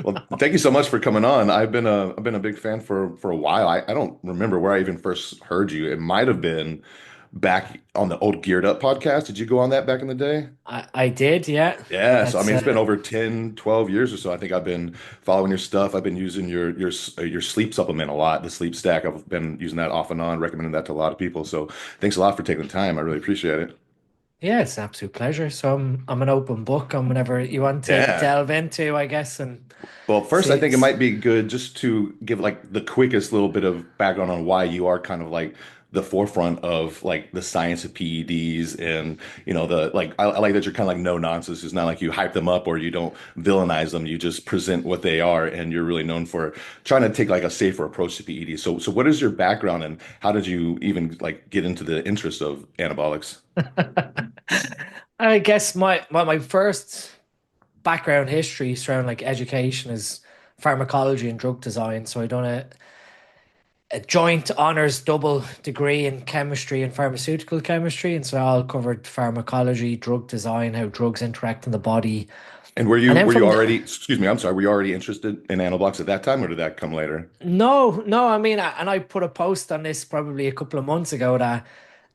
Well, thank you so much for coming on. I've been a big fan for a while. I don't remember where I even first heard you. It might have been back on the old Geared Up podcast. Did you go on that back in the day? I did, yeah. Yeah, so I That's mean it's been over 10, 12 years or so. I think I've been following your stuff. I've been using your sleep supplement a lot, the sleep stack. I've been using that off and on, recommending that to a lot of people. So thanks a lot for taking the time. I really appreciate it. Yeah, it's an absolute pleasure. So I'm an open book on whenever you want to Yeah. delve into, I guess, and Well, first, I see. think it might be good just to give like the quickest little bit of background on why you are kind of like the forefront of like the science of PEDs and the like I like that you're kind of like no nonsense. It's not like you hype them up or you don't villainize them. You just present what they are and you're really known for trying to take like a safer approach to PEDs. So what is your background and how did you even like get into the interest of anabolics? I guess my first background history surrounding like education is pharmacology and drug design. So I done a joint honors double degree in chemistry and pharmaceutical chemistry, and so I all covered pharmacology, drug design, how drugs interact in the body. And were And you then were you from already, excuse me, I'm sorry, were you already interested in anabolics at that time or did that come later? no, I mean, and I put a post on this probably a couple of months ago that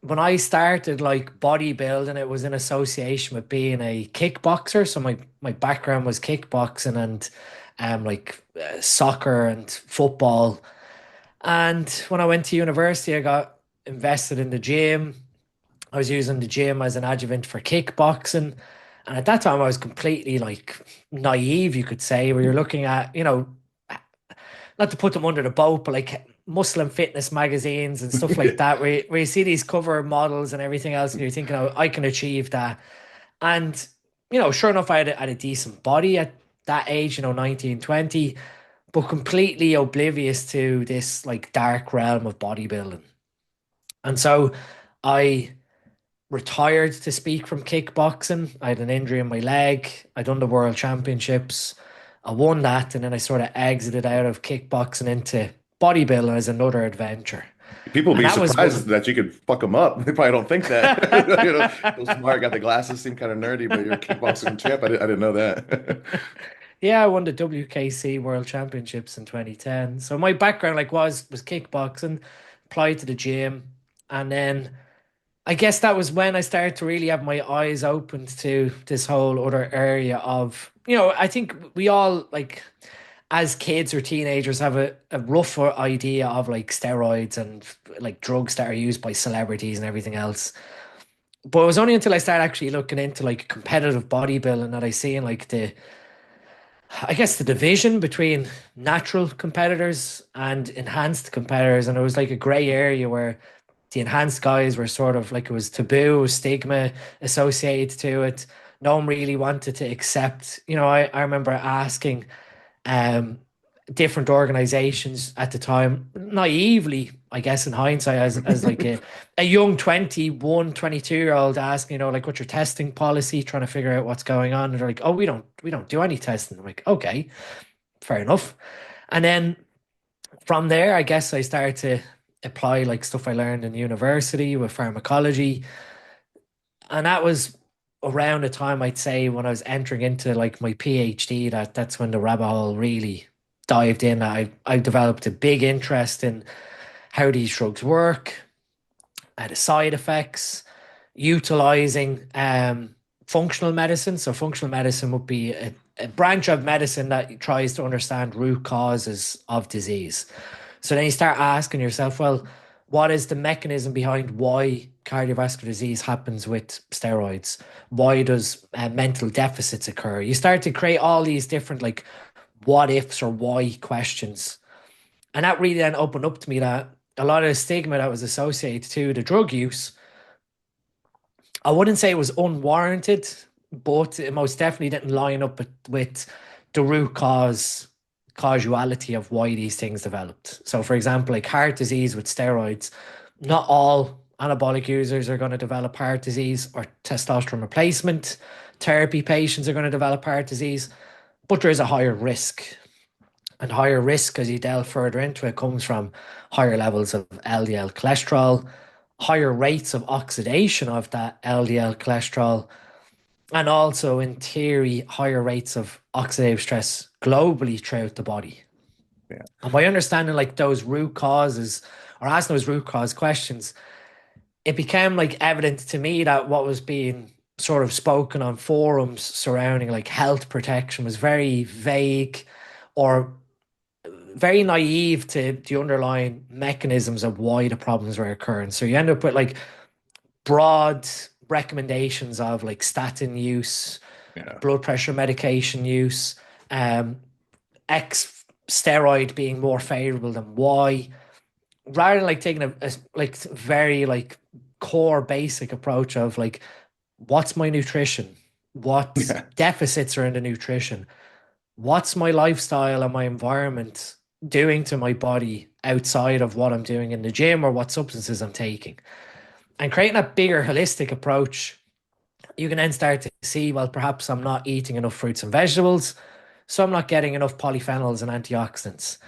when I started like bodybuilding, it was in association with being a kickboxer. So my background was kickboxing and soccer and football. And when I went to university, I got invested in the gym. I was using the gym as an adjuvant for kickboxing. And at that time, I was completely like naive, you could say, where you're looking at, not to put them under the boat, but like muscle and fitness magazines and stuff like that, where you see these cover models and everything else, and you're thinking, oh, I can achieve that. And, sure enough, I had a decent body at that age, 19, 20, but completely oblivious to this like dark realm of bodybuilding. And so I retired to speak from kickboxing. I had an injury in my leg. I done the world championships. I won that, and then I sort of exited out of kickboxing into bodybuilding as another adventure. People will And be that was surprised one. that you could fuck them up. They probably don't think that. So smart, got the glasses, seem kind of nerdy, but you're a kickboxing champ. I didn't know that. Yeah, I won the WKC World Championships in 2010. So my background like was kickboxing, applied to the gym, and then I guess that was when I started to really have my eyes opened to this whole other area of, I think we all like as kids or teenagers have a rougher idea of like steroids and like drugs that are used by celebrities and everything else. But it was only until I started actually looking into like competitive bodybuilding that I seen like I guess the division between natural competitors and enhanced competitors. And it was like a gray area where the enhanced guys were sort of like it was taboo, stigma associated to it. No one really wanted to accept. I remember asking um, different organizations at the time, naively, I guess in hindsight, as like a young 21, 22-year old asking, like what's your testing policy, trying to figure out what's going on. And they're like, oh, we don't do any testing. I'm like, okay, fair enough. And then from there, I guess I started to apply like stuff I learned in university with pharmacology. And that was around the time I'd say when I was entering into like my PhD, that's when the rabbit hole really dived in. I developed a big interest in how these drugs work, the side effects, utilizing functional medicine. So functional medicine would be a branch of medicine that tries to understand root causes of disease. So then you start asking yourself, well, what is the mechanism behind why cardiovascular disease happens with steroids? Why does mental deficits occur? You start to create all these different like what ifs or why questions. And that really then opened up to me that a lot of the stigma that was associated to the drug use, I wouldn't say it was unwarranted, but it most definitely didn't line up with the root causality of why these things developed. So, for example, like heart disease with steroids, not all anabolic users are going to develop heart disease or testosterone replacement therapy patients are going to develop heart disease, but there is a higher risk. And higher risk, as you delve further into it, comes from higher levels of LDL cholesterol, higher rates of oxidation of that LDL cholesterol, and also in theory higher rates of oxidative stress globally throughout the body. Yeah. And by understanding like those root causes or asking those root cause questions, it became like evident to me that what was being sort of spoken on forums surrounding like health protection was very vague or very naive to the underlying mechanisms of why the problems were occurring. So you end up with like broad recommendations of like statin use, Yeah. blood pressure medication use, um, X steroid being more favorable than Y, rather than like taking a like very like core basic approach of like what's my nutrition, what Yeah. deficits are in the nutrition, what's my lifestyle and my environment doing to my body outside of what I'm doing in the gym or what substances I'm taking, and creating a bigger holistic approach. You can then start to see, well, perhaps I'm not eating enough fruits and vegetables, so I'm not getting enough polyphenols and antioxidants.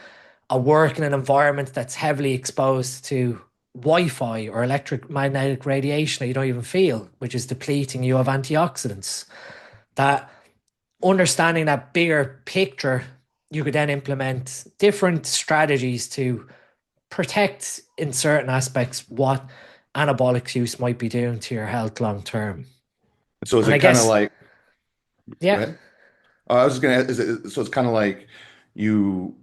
I work in an environment that's heavily exposed to Wi-Fi or electromagnetic radiation that you don't even feel, which is depleting you of antioxidants. That understanding that bigger picture, you could then implement different strategies to protect in certain aspects what anabolic use might be doing to your health long term. So is And I it kind of guess, like, go yeah, ahead. I was just gonna, is it, so it's kind of you,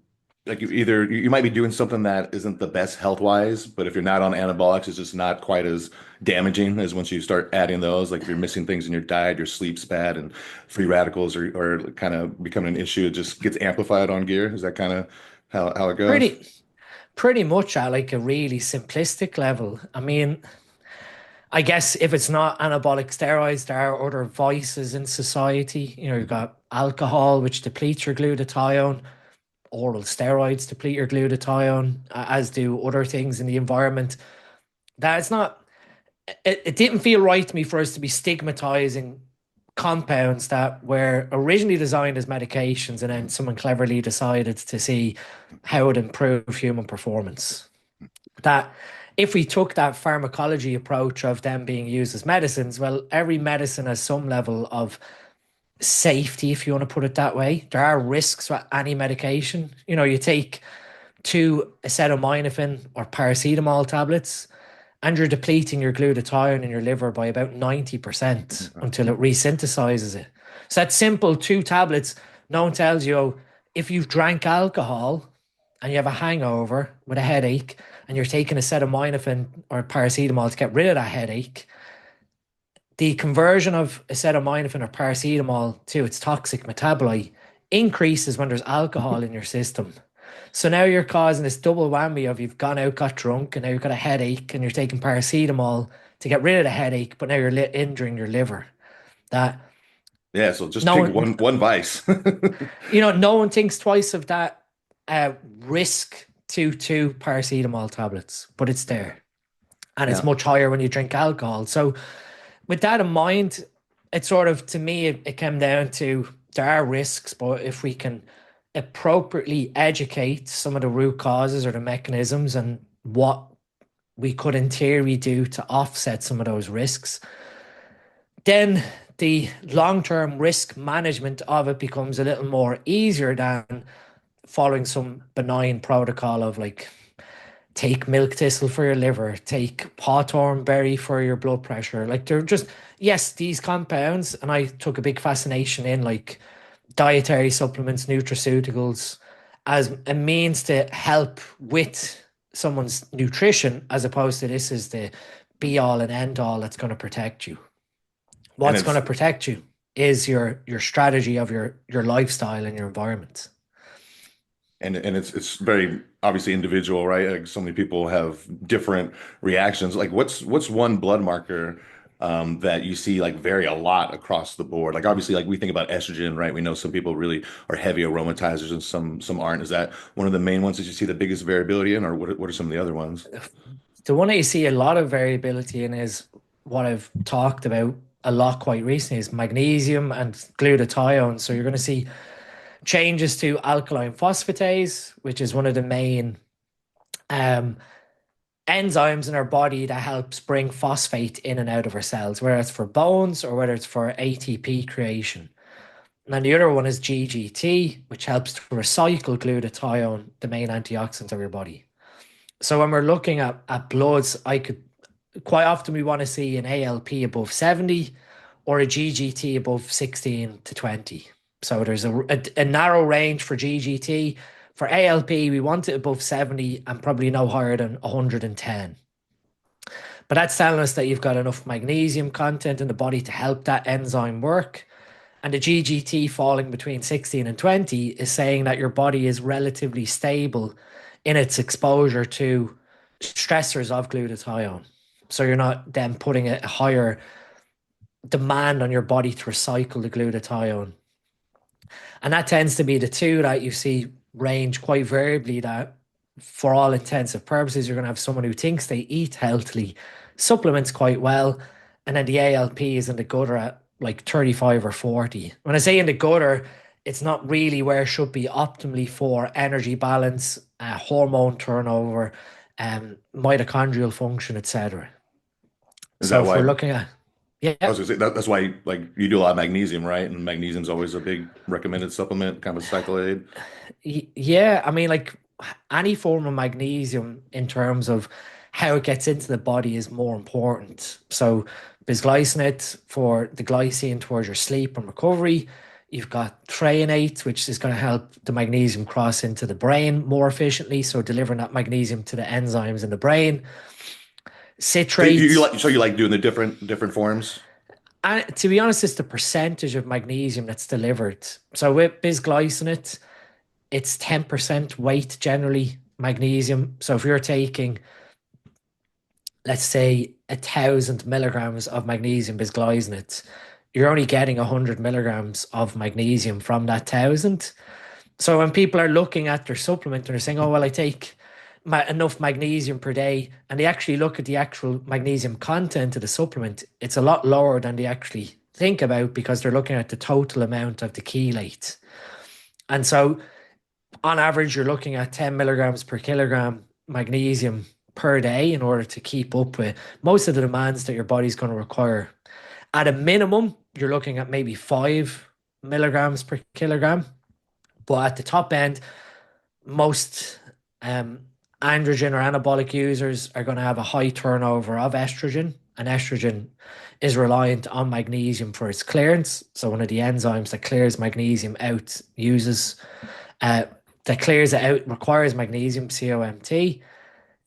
like you either, you might be doing something that isn't the best health wise, but if you're not on anabolics, it's just not quite as damaging as once you start adding those. Like if you're missing things in your diet, your sleep's bad, and free radicals are kind of becoming an issue. It just gets amplified on gear. Is that kind of how it goes? pretty pretty much at like a really simplistic level. I mean, I guess if it's not anabolic steroids, there are other vices in society. You know, you've got alcohol, which depletes your glutathione, oral steroids deplete your glutathione, as do other things in the environment. That it's not, it didn't feel right to me for us to be stigmatizing compounds that were originally designed as medications and then someone cleverly decided to see how it improve human performance. That if we took that pharmacology approach of them being used as medicines, well, every medicine has some level of safety, if you want to put it that way. There are risks with any medication. You know, you take two acetaminophen or paracetamol tablets, and you're depleting your glutathione in your liver by about 90% until it resynthesizes it. So that simple two tablets, no one tells you, oh, if you've drank alcohol and you have a hangover with a headache and you're taking acetaminophen or paracetamol to get rid of that headache, the conversion of acetaminophen or paracetamol to its toxic metabolite increases when there's alcohol in your system. So now you're causing this double whammy of you've gone out, got drunk, and now you've got a headache, and you're taking paracetamol to get rid of the headache, but now you're injuring your liver. That Yeah. So just no take one, one vice. no one thinks twice of that risk to two paracetamol tablets, but it's Yeah. there, and it's Yeah. much higher when you drink alcohol. So with that in mind, it sort of to me it came down to there are risks, but if we can appropriately educate some of the root causes or the mechanisms and what we could in theory do to offset some of those risks, then the long-term risk management of it becomes a little more easier than following some benign protocol of like take milk thistle for your liver, take hawthorn berry for your blood pressure. Like they're just, yes, these compounds, and I took a big fascination in like dietary supplements, nutraceuticals as a means to help with someone's nutrition, as opposed to this is the be all and end all that's going to protect you. And What's going it's to protect you is your strategy of your lifestyle and your environment. and it's very obviously individual, right? Like so many people have different reactions. Like what's one blood marker that you see like vary a lot across the board? Like obviously, like we think about estrogen, right? We know some people really are heavy aromatizers and some aren't. Is that one of the main ones that you see the biggest variability in, or what are some of the other ones? The one that you see a lot of variability in is what I've talked about a lot quite recently is magnesium and glutathione. So you're going to see changes to alkaline phosphatase, which is one of the main um, enzymes in our body that helps bring phosphate in and out of our cells, whether it's for bones or whether it's for ATP creation. And then the other one is GGT, which helps to recycle glutathione, the main antioxidant of your body. So when we're looking at bloods, I could quite often we want to see an ALP above 70 or a GGT above 16 to 20. So there's a narrow range for GGT. For ALP, we want it above 70 and probably no higher than 110. But that's telling us that you've got enough magnesium content in the body to help that enzyme work. And the GGT falling between 16 and 20 is saying that your body is relatively stable in its exposure to stressors of glutathione. So you're not then putting a higher demand on your body to recycle the glutathione. And that tends to be the two that you see range quite variably, that for all intensive purposes, you're going to have someone who thinks they eat healthily, supplements quite well, and then the ALP is in the gutter at like 35 or 40. When I say in the gutter, it's not really where it should be optimally for energy balance, hormone turnover, mitochondrial function, etc. Is So that if we're why? looking at, I yeah, was gonna say that's why like you do a lot of magnesium, right? And magnesium's always a big recommended supplement, kind of a cycle aid. Yeah, I mean, like any form of magnesium in terms of how it gets into the body is more important. So, bisglycinate for the glycine towards your sleep and recovery. You've got threonate, which is going to help the magnesium cross into the brain more efficiently, so delivering that magnesium to the enzymes in the brain. So you Citrate, like so you like doing the different forms? and to be honest, it's the percentage of magnesium that's delivered. So with bisglycinate, it's 10% weight generally magnesium. So if you're taking, let's say, 1,000 milligrams of magnesium bisglycinate, you're only getting 100 milligrams of magnesium from that 1,000. So when people are looking at their supplement and they're saying, oh, well, I take enough magnesium per day, and they actually look at the actual magnesium content of the supplement, it's a lot lower than they actually think about because they're looking at the total amount of the chelate. And so on average, you're looking at 10 milligrams per kilogram magnesium per day in order to keep up with most of the demands that your body's going to require. At a minimum, you're looking at maybe 5 milligrams per kilogram. But at the top end, most um, androgen or anabolic users are going to have a high turnover of estrogen, and estrogen is reliant on magnesium for its clearance. So one of the enzymes that clears magnesium out uses uh, that clears it out requires magnesium, COMT.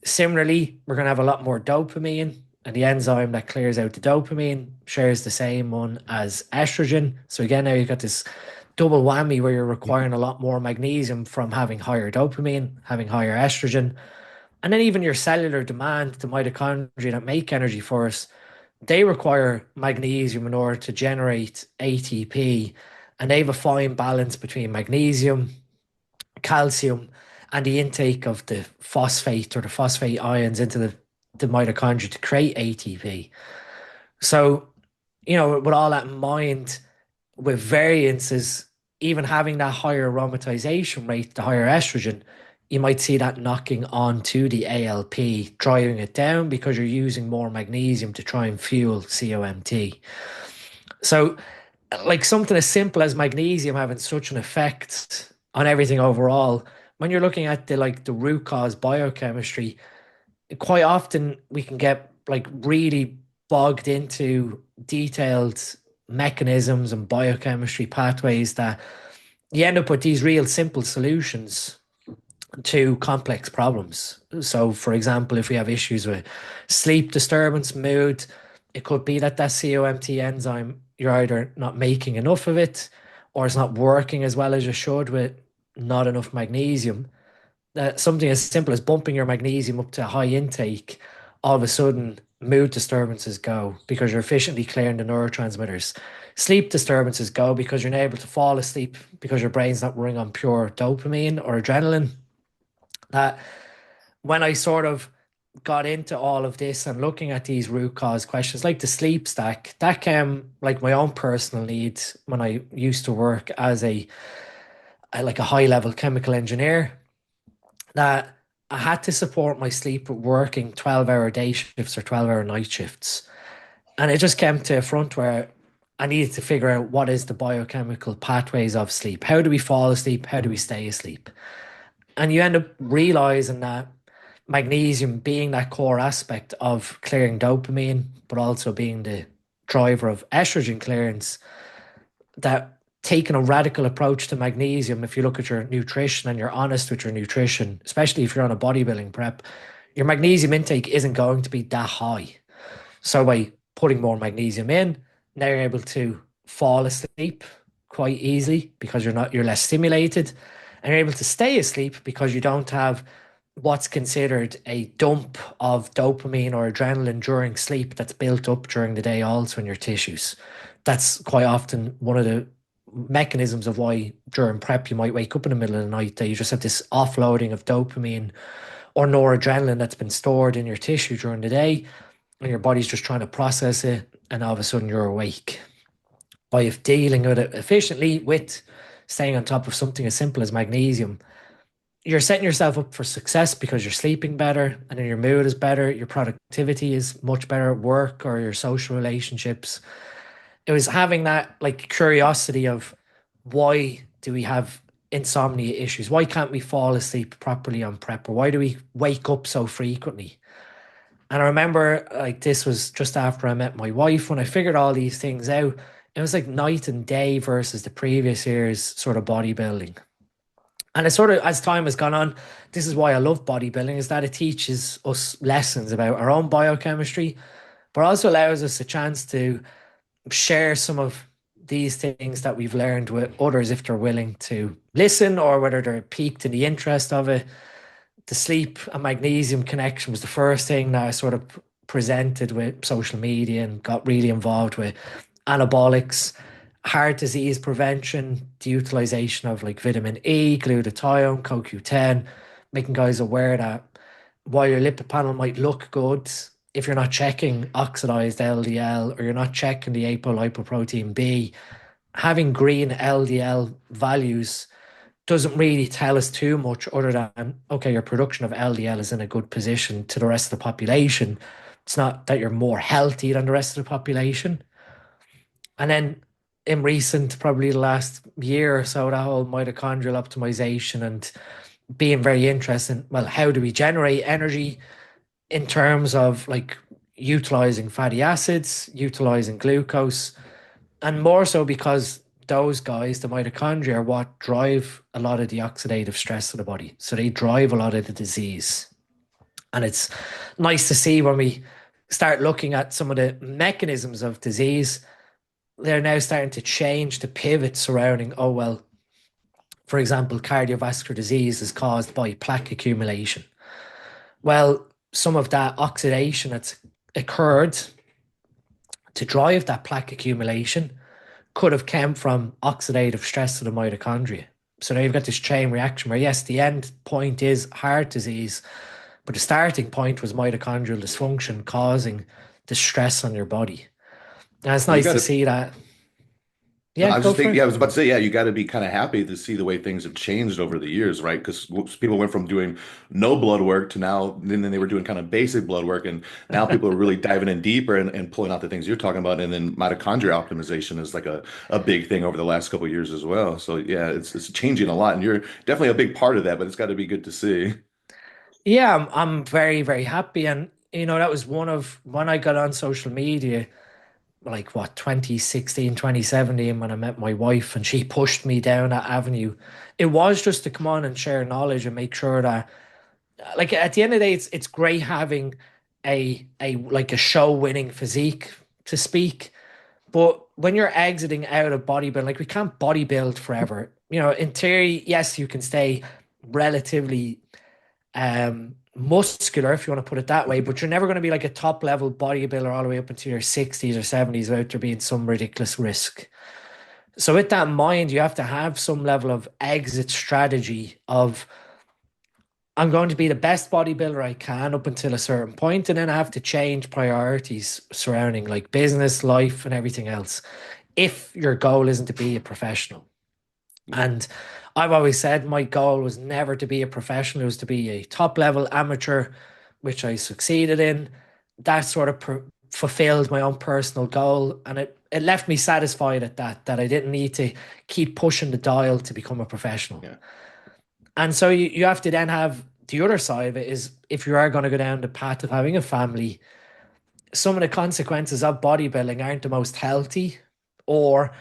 Similarly, we're going to have a lot more dopamine, and the enzyme that clears out the dopamine shares the same one as estrogen. So again, now you've got this double whammy where you're requiring a lot more magnesium from having higher dopamine, having higher estrogen. And then even your cellular demand, the mitochondria that make energy for us, they require magnesium in order to generate ATP. And they have a fine balance between magnesium, calcium, and the intake of the phosphate or the phosphate ions into the mitochondria to create ATP. So, with all that in mind, with variances, even having that higher aromatization rate, the higher estrogen, you might see that knocking on to the ALP, driving it down because you're using more magnesium to try and fuel COMT. So, like something as simple as magnesium having such an effect on everything overall, when you're looking at the root cause biochemistry, quite often we can get like really bogged into detailed mechanisms and biochemistry pathways that you end up with these real simple solutions to complex problems. So, for example, if we have issues with sleep disturbance, mood, it could be that COMT enzyme, you're either not making enough of it or it's not working as well as you should with not enough magnesium. Something as simple as bumping your magnesium up to a high intake, all of a sudden mood disturbances go because you're efficiently clearing the neurotransmitters. Sleep disturbances go because you're not able to fall asleep because your brain's not running on pure dopamine or adrenaline. That when I sort of got into all of this and looking at these root cause questions like the sleep stack, that came like my own personal needs when I used to work as a like a high level chemical engineer. That I had to support my sleep with working 12-hour day shifts or 12-hour night shifts. And it just came to a front where I needed to figure out what is the biochemical pathways of sleep. How do we fall asleep? How do we stay asleep? And you end up realizing that magnesium being that core aspect of clearing dopamine, but also being the driver of estrogen clearance, that taking a radical approach to magnesium, if you look at your nutrition and you're honest with your nutrition, especially if you're on a bodybuilding prep, your magnesium intake isn't going to be that high. So by putting more magnesium in, now you're able to fall asleep quite easily because you're less stimulated, and you're able to stay asleep because you don't have what's considered a dump of dopamine or adrenaline during sleep that's built up during the day also in your tissues. That's quite often one of the mechanisms of why during prep you might wake up in the middle of the night, that you just have this offloading of dopamine or noradrenaline that's been stored in your tissue during the day, and your body's just trying to process it, and all of a sudden you're awake. By dealing with it efficiently with staying on top of something as simple as magnesium, you're setting yourself up for success because you're sleeping better and then your mood is better, your productivity is much better at work or your social relationships. It was having that like curiosity of, why do we have insomnia issues? Why can't we fall asleep properly on prep? Or why do we wake up so frequently? And I remember like this was just after I met my wife. When I figured all these things out, it was like night and day versus the previous year's sort of bodybuilding. And it's sort of, as time has gone on, this is why I love bodybuilding, is that it teaches us lessons about our own biochemistry, but also allows us a chance to share some of these things that we've learned with others if they're willing to listen, or whether they're piqued in the interest of it. The sleep and magnesium connection was the first thing that I sort of presented with social media and got really involved with. Anabolics, heart disease prevention, the utilization of like vitamin E, glutathione, CoQ10, making guys aware that while your lipid panel might look good, if you're not checking oxidized LDL or you're not checking the apolipoprotein B, having green LDL values doesn't really tell us too much, other than, okay, your production of LDL is in a good position to the rest of the population. It's not that you're more healthy than the rest of the population. And then in recent, probably the last year or so, that whole mitochondrial optimization and being very interested in, well, how do we generate energy in terms of like utilizing fatty acids, utilizing glucose, and more so because those guys, the mitochondria, are what drive a lot of the oxidative stress of the body. So they drive a lot of the disease. And it's nice to see when we start looking at some of the mechanisms of disease, they're now starting to change the pivot surrounding, oh, well, for example, cardiovascular disease is caused by plaque accumulation. Well, some of that oxidation that's occurred to drive that plaque accumulation could have come from oxidative stress to the mitochondria. So now you've got this chain reaction where, yes, the end point is heart disease, but the starting point was mitochondrial dysfunction causing the stress on your body. And it's Well, you nice got to to. see that. No, Yeah, I was go just for thinking. it. Yeah, I was about to say. Yeah, you got to be kind of happy to see the way things have changed over the years, right? Because people went from doing no blood work to now, and then they were doing kind of basic blood work, and now people are really diving in deeper and pulling out the things you're talking about. And then mitochondria optimization is like a big thing over the last couple of years as well. So yeah, it's changing a lot, and you're definitely a big part of that. But it's got to be good to see. Yeah, I'm very, very happy. And, that was one of when I got on social media, like what, 2016, 2017, when I met my wife and she pushed me down that avenue. It was just to come on and share knowledge and make sure that, like, at the end of the day, it's great having a like a show winning physique to speak. But when you're exiting out of bodybuilding, like, we can't bodybuild forever. In theory, yes, you can stay relatively muscular, if you want to put it that way, but you're never going to be like a top level bodybuilder all the way up into your 60s or 70s without there being some ridiculous risk. So with that in mind, you have to have some level of exit strategy of, I'm going to be the best bodybuilder I can up until a certain point, and then I have to change priorities surrounding like business, life, and everything else if your goal isn't to be a professional. And I've always said my goal was never to be a professional, it was to be a top level amateur, which I succeeded in. That sort of fulfilled my own personal goal. And it left me satisfied at that I didn't need to keep pushing the dial to become a professional. Yeah. And so you have to then have the other side of it is if you are going to go down the path of having a family, some of the consequences of bodybuilding aren't the most healthy, or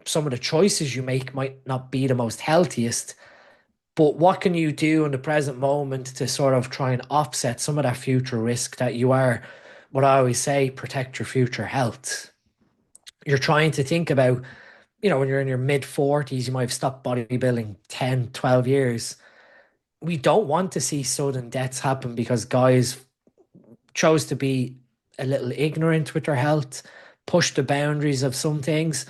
some of the choices you make might not be the most healthiest. But what can you do in the present moment to sort of try and offset some of that future risk that you are, what I always say, protect your future health? You're trying to think about, when you're in your mid 40s, you might have stopped bodybuilding 10, 12 years. We don't want to see sudden deaths happen because guys chose to be a little ignorant with their health, push the boundaries of some things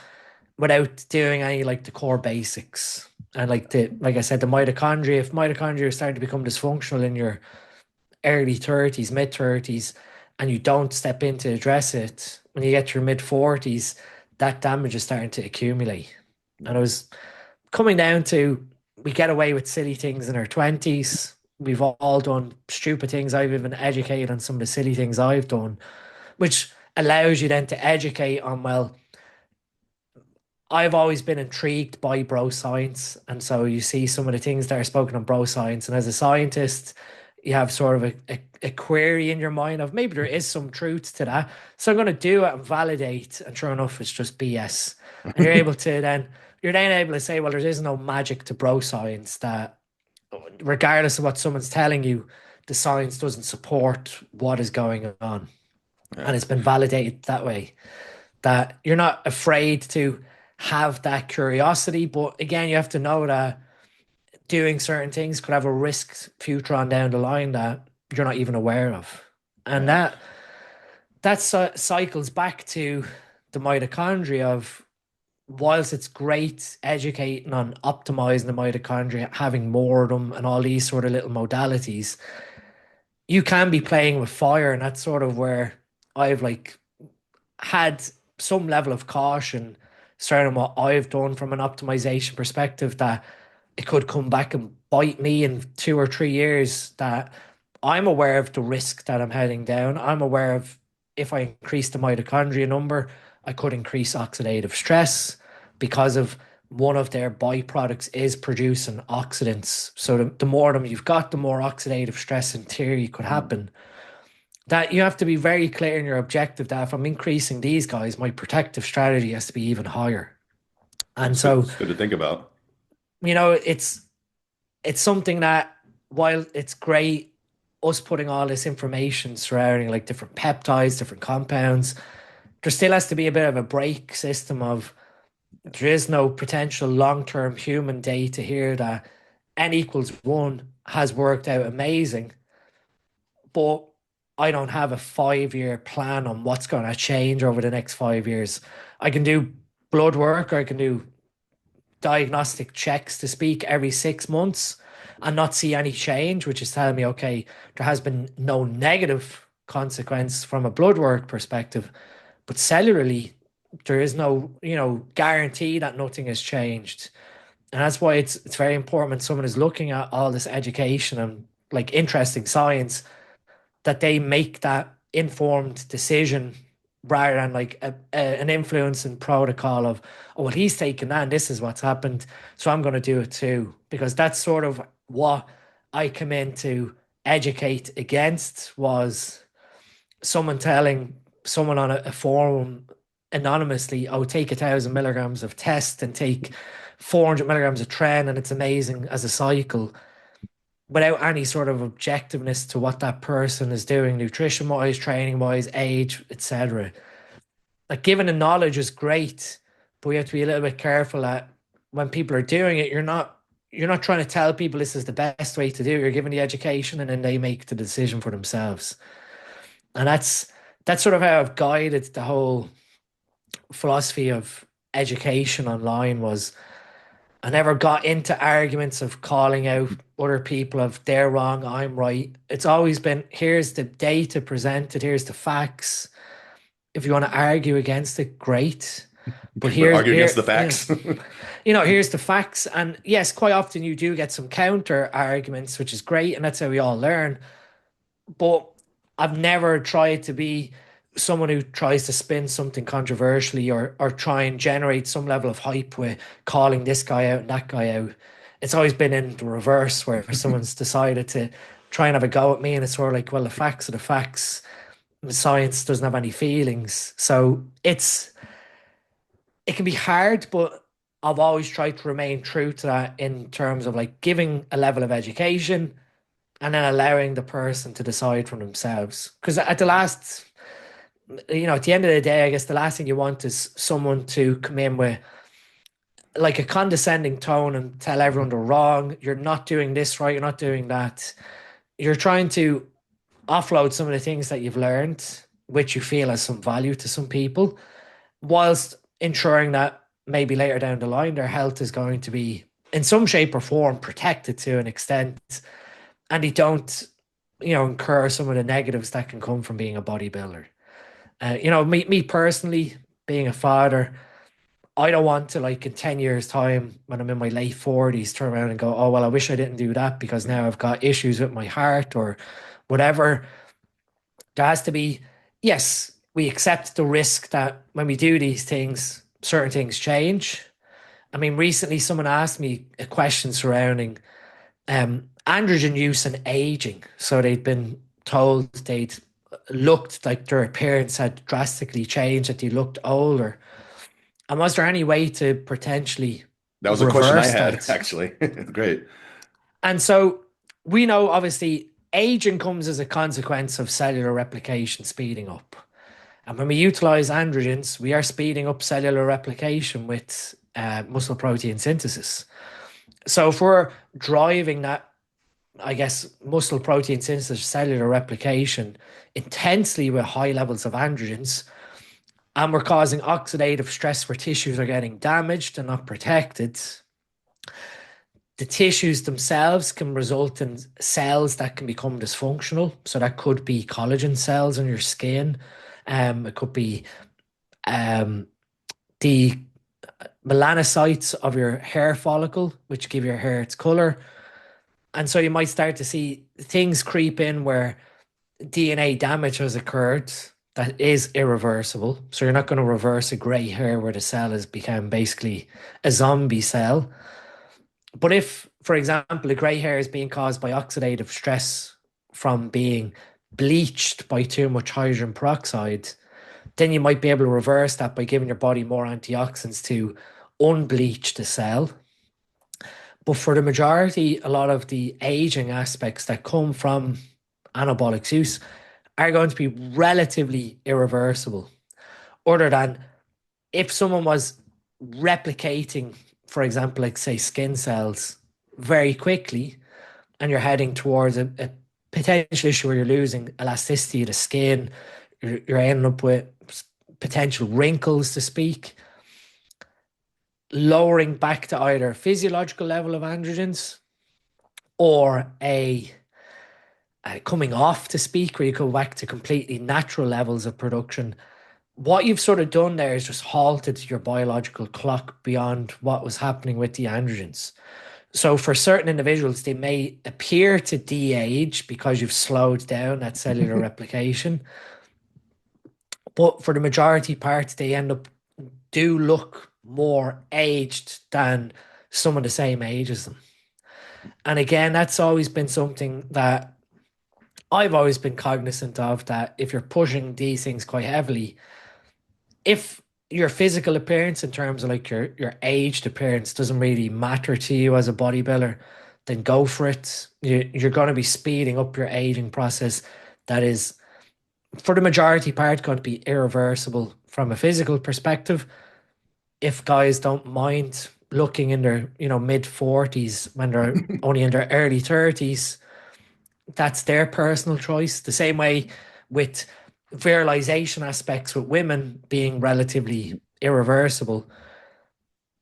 without doing any like the core basics. And like I said, the mitochondria, if mitochondria are starting to become dysfunctional in your early 30s, mid 30s, and you don't step in to address it, when you get to your mid 40s, that damage is starting to accumulate. And it was coming down to we get away with silly things in our 20s. We've all done stupid things. I've even educated on some of the silly things I've done, which allows you then to educate on, well, I've always been intrigued by bro science. And so you see some of the things that are spoken on bro science. And as a scientist, you have sort of a query in your mind of maybe there is some truth to that. So I'm going to do it and validate. And sure enough, it's just BS. And you're then able to say, well, there is no magic to bro science, that regardless of what someone's telling you, the science doesn't support what is going on. Yeah. And it's been validated that way, that you're not afraid to have that curiosity. But again, you have to know that doing certain things could have a risk future on down the line that you're not even aware of. And Yeah. that cycles back to the mitochondria of, whilst it's great educating on optimizing the mitochondria, having more of them and all these sort of little modalities, you can be playing with fire. And that's sort of where I've like had some level of caution starting what I've done from an optimization perspective, that it could come back and bite me in 2 or 3 years, that I'm aware of the risk that I'm heading down. I'm aware of, if I increase the mitochondria number, I could increase oxidative stress because of one of their byproducts is producing oxidants. So the more of them you've got, the more oxidative stress in theory could Mm. happen. That you have to be very clear in your objective, that if I'm increasing these guys, my protective strategy has to be even higher. And It's good. so, It's good to think about. it's something that, while it's great us putting all this information surrounding like different peptides, different compounds, there still has to be a bit of a break system of, there is no potential long-term human data here that n equals 1 has worked out amazing, but I don't have a 5 year plan on what's going to change over the next 5 years. I can do blood work, or I can do diagnostic checks to speak every 6 months and not see any change, which is telling me, okay, there has been no negative consequence from a blood work perspective, but cellularly, there is no, guarantee that nothing has changed. And that's why it's very important when someone is looking at all this education and like interesting science, that they make that informed decision rather than like an influence and protocol of, oh, well, he's taken that and this is what's happened, so I'm going to do it too. Because that's sort of what I come in to educate against, was someone telling someone on a forum anonymously, oh, take 1,000 milligrams of test and take 400 milligrams of tren and it's amazing as a cycle, without any sort of objectiveness to what that person is doing, nutrition wise, training wise, age, etc. Like, giving the knowledge is great, but we have to be a little bit careful that when people are doing it, you're not trying to tell people this is the best way to do it. You're giving the education and then they make the decision for themselves. And that's sort of how I've guided the whole philosophy of education online. Was I never got into arguments of calling out other people of they're wrong, I'm right. It's always been, here's the data presented, here's the facts. If you want to argue against it, great. But But argue against the yeah, facts. here's the facts. And yes, quite often you do get some counter arguments, which is great, and that's how we all learn. But I've never tried to be someone who tries to spin something controversially or try and generate some level of hype with calling this guy out and that guy out. It's always been in the reverse where someone's decided to try and have a go at me, and it's sort of like, well, the facts are the facts. The science doesn't have any feelings. So it can be hard, but I've always tried to remain true to that in terms of like giving a level of education and then allowing the person to decide for themselves. Because at the end of the day, I guess the last thing you want is someone to come in with like a condescending tone and tell everyone they're wrong. You're not doing this right. You're not doing that. You're trying to offload some of the things that you've learned, which you feel has some value to some people, whilst ensuring that maybe later down the line their health is going to be in some shape or form protected to an extent, and they don't, incur some of the negatives that can come from being a bodybuilder. Me personally, being a father, I don't want to, like, in 10 years' time, when I'm in my late 40s, turn around and go, oh, well, I wish I didn't do that because now I've got issues with my heart or whatever. There has to be, yes, we accept the risk that when we do these things, certain things change. I mean, recently someone asked me a question surrounding androgen use and aging. So they'd been told they'd looked like their appearance had drastically changed, that they looked older. And was there any way to potentially That was a question I reverse had, that? actually. Great. And so we know obviously aging comes as a consequence of cellular replication speeding up. And when we utilize androgens, we are speeding up cellular replication with muscle protein synthesis. So if we're driving that, I guess, muscle protein synthesis, cellular replication intensely with high levels of androgens, and we're causing oxidative stress where tissues are getting damaged and not protected, the tissues themselves can result in cells that can become dysfunctional. So that could be collagen cells in your skin. It could be um, the melanocytes of your hair follicle, which give your hair its color. And so you might start to see things creep in where DNA damage has occurred that is irreversible. So you're not going to reverse a gray hair where the cell has become basically a zombie cell. But if, for example, a gray hair is being caused by oxidative stress from being bleached by too much hydrogen peroxide, then you might be able to reverse that by giving your body more antioxidants to unbleach the cell. But for the majority, a lot of the aging aspects that come from anabolic use are going to be relatively irreversible. Other than if someone was replicating, for example, like say skin cells very quickly, and you're heading towards a potential issue where you're losing elasticity of the skin, you're ending up with potential wrinkles to speak, lowering back to either a physiological level of androgens or a coming off to speak, where you go back to completely natural levels of production. What you've sort of done there is just halted your biological clock beyond what was happening with the androgens. So for certain individuals, they may appear to de-age because you've slowed down that cellular replication. But for the majority part, they end up do look more aged than some of the same age as them. And again, that's always been something that I've always been cognizant of, that if you're pushing these things quite heavily, if your physical appearance in terms of like your aged appearance doesn't really matter to you as a bodybuilder, then go for it. You're going to be speeding up your aging process. That is, for the majority part, going to be irreversible from a physical perspective. If guys don't mind looking in their mid 40s when they're only in their early 30s, that's their personal choice. The same way with virilization aspects with women being relatively irreversible.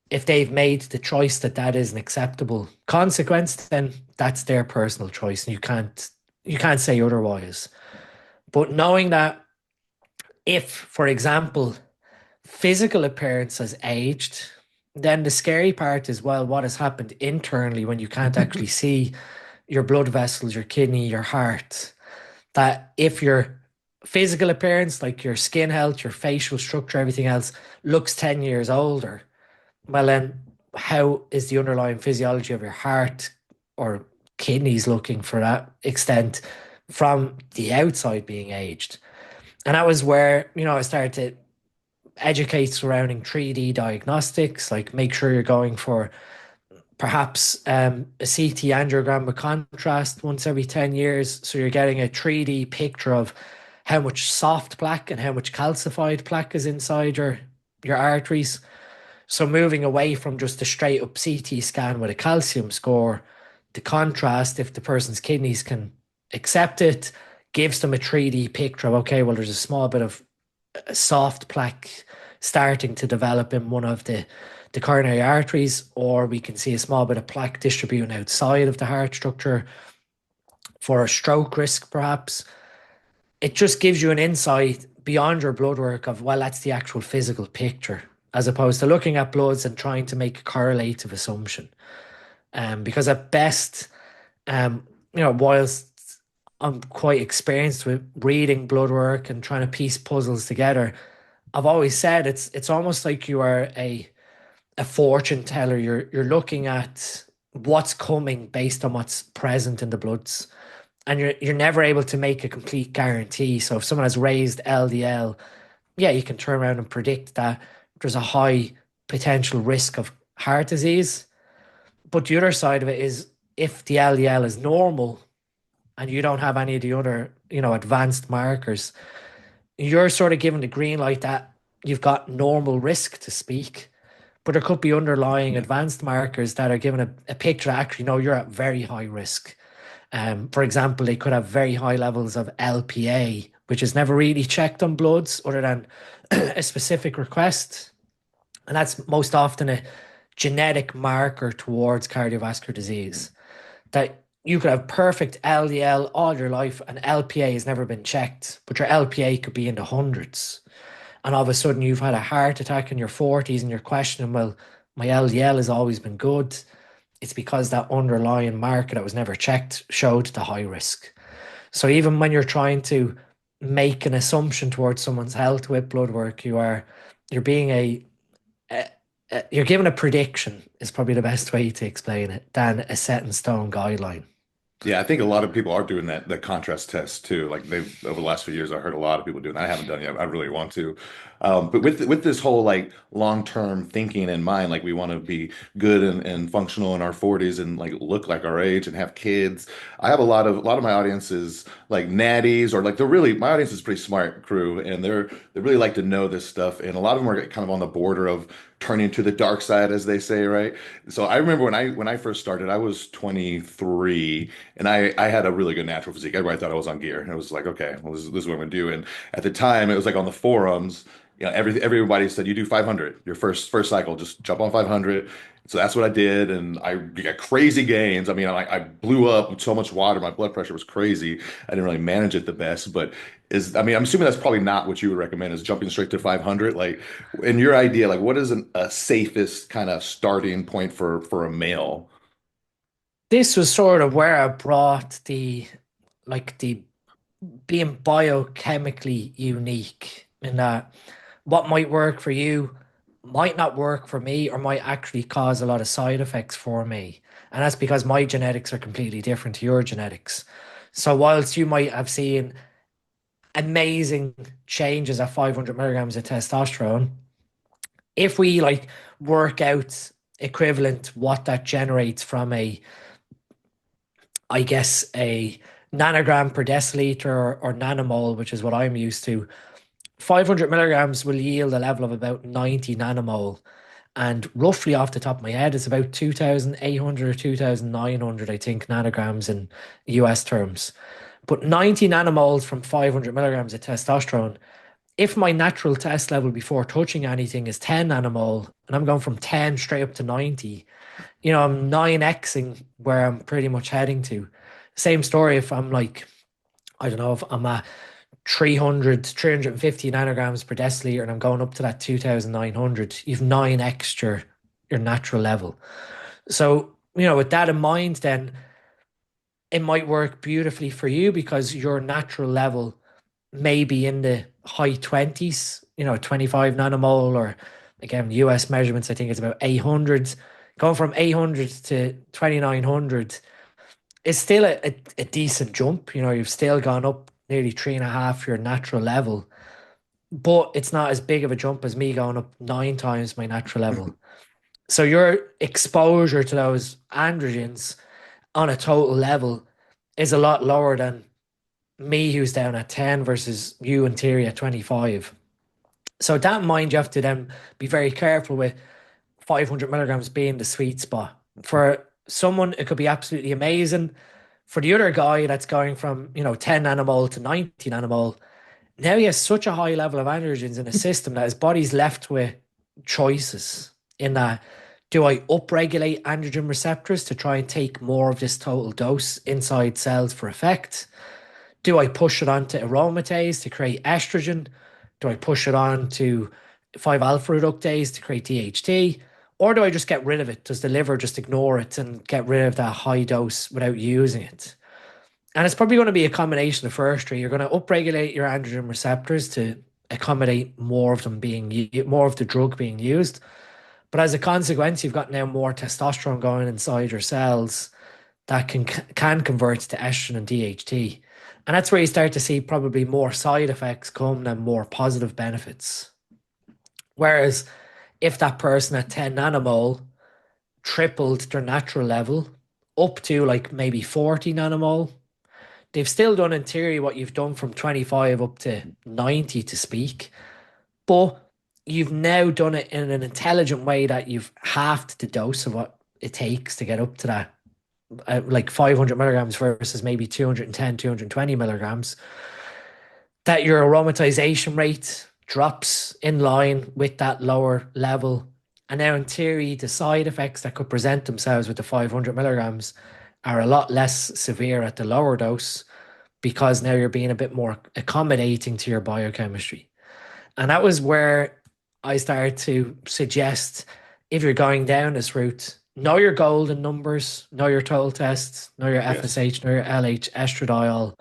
If they've made the choice that that is an acceptable consequence, then that's their personal choice, and you can't say otherwise. But knowing that if, for example, physical appearance has aged, Then the scary part is, well, what has happened internally when you can't actually see your blood vessels, your kidney, your heart, that if your physical appearance, like your skin health, your facial structure, everything else, looks 10 years older, well, then how is the underlying physiology of your heart or kidneys looking for that extent from the outside being aged? And that was where, I started to educate surrounding 3D diagnostics, like make sure you're going for perhaps a CT angiogram with contrast once every 10 years. So you're getting a 3D picture of how much soft plaque and how much calcified plaque is inside your arteries. So moving away from just a straight up CT scan with a calcium score, the contrast, if the person's kidneys can accept it, gives them a 3D picture of, okay, well, there's a small bit of soft plaque starting to develop in one of the coronary arteries, or we can see a small bit of plaque distributing outside of the heart structure for a stroke risk, perhaps. It just gives you an insight beyond your blood work of, well, that's the actual physical picture, as opposed to looking at bloods and trying to make a correlative assumption. Because at best, um, whilst I'm quite experienced with reading blood work and trying to piece puzzles together, I've always said it's almost like you are a fortune teller. You're looking at what's coming based on what's present in the bloods. And you're never able to make a complete guarantee. So if someone has raised LDL, yeah, you can turn around and predict that there's a high potential risk of heart disease. But the other side of it is if the LDL is normal and you don't have any of the other, advanced markers, you're sort of given the green light that you've got normal risk to speak. But there could be underlying advanced markers that are given a picture that actually, no, you're at very high risk. For example, they could have very high levels of LPA, which is never really checked on bloods other than a specific request. And that's most often a genetic marker towards cardiovascular disease. That you could have perfect LDL all your life and LPA has never been checked, but your LPA could be in the hundreds. And all of a sudden you've had a heart attack in your 40s and you're questioning, well, my LDL has always been good. It's because that underlying marker that was never checked showed the high risk. So even when you're trying to make an assumption towards someone's health with blood work, you're being a, you're given a prediction is probably the best way to explain it than a set in stone guideline. Yeah, I think a lot of people are doing the contrast test too. Like they've over the last few years, I heard a lot of people doing that. I haven't done it yet. I really want to. But with this whole like long-term thinking in mind, like we want to be good and functional in our 40s and like look like our age and have kids. I have a lot of my audience is like natties or like they're really my audience is pretty smart crew and they really like to know this stuff. And a lot of them are kind of on the border of turning to the dark side, as they say, right? So I remember when I first started, I was 23 and I had a really good natural physique. Everybody thought I was on gear. And it was like, okay, well, this is what I'm gonna do. And at the time, it was like on the forums, everybody said you do 500, your first cycle, just jump on 500. So that's what I did, and I got crazy gains. I mean, I blew up with so much water, my blood pressure was crazy. I didn't really manage it the best, but I mean, I'm assuming that's probably not what you would recommend is jumping straight to 500. Like, in your idea, like, what is a safest kind of starting point for a male? This was sort of where I brought the being biochemically unique in that what might work for you might not work for me or might actually cause a lot of side effects for me. And that's because my genetics are completely different to your genetics. So whilst you might have seen amazing changes at 500 milligrams of testosterone, if we like work out equivalent what that generates from I guess a nanogram per deciliter or nanomole, which is what I'm used to, 500 milligrams will yield a level of about 90 nanomole. And roughly off the top of my head, it's about 2,800 or 2,900, I think, nanograms in US terms. But 90 nanomoles from 500 milligrams of testosterone, if my natural test level before touching anything is 10 nanomole, and I'm going from 10 straight up to 90, I'm 9xing where I'm pretty much heading to. Same story if I'm like, I don't know, if I'm at 350 nanograms per deciliter and I'm going up to that 2,900, you've nine extra your natural level. So, with that in mind, then it might work beautifully for you because your natural level may be in the high 20s, 25 nanomole, or again, US measurements, I think it's about 800. Going from 800 to 2900 is still a decent jump. You've still gone up nearly three and a half your natural level, but it's not as big of a jump as me going up nine times my natural level. So your exposure to those androgens on a total level is a lot lower than me, who's down at 10, versus you in theory at 25. So with that in mind, you have to then be very careful with 500 milligrams being the sweet spot. For someone, it could be absolutely amazing. For the other guy that's going from, 10 nanomole to 90 nanomole, now he has such a high level of androgens in his system that his body's left with choices in that, do I upregulate androgen receptors to try and take more of this total dose inside cells for effect? Do I push it on to aromatase to create estrogen? Do I push it on to 5 alpha reductase to create DHT? Or do I just get rid of it? Does the liver just ignore it and get rid of that high dose without using it? And it's probably going to be a combination of first three. You're going to upregulate your androgen receptors to accommodate more of them being more of the drug being used. But as a consequence, you've got now more testosterone going inside your cells that can convert to estrogen and DHT. And that's where you start to see probably more side effects come than more positive benefits. Whereas if that person at 10 nanomole tripled their natural level up to like maybe 40 nanomole, they've still done in theory what you've done from 25 up to 90 to speak, but you've now done it in an intelligent way that you've halved the dose of what it takes to get up to that, like 500 milligrams versus maybe 210, 220 milligrams, that your aromatization rate drops in line with that lower level. And now, in theory, the side effects that could present themselves with the 500 milligrams are a lot less severe at the lower dose because now you're being a bit more accommodating to your biochemistry. And that was where I started to suggest, if you're going down this route, know your golden numbers, know your total tests, know your Yes. FSH, know your LH, estradiol,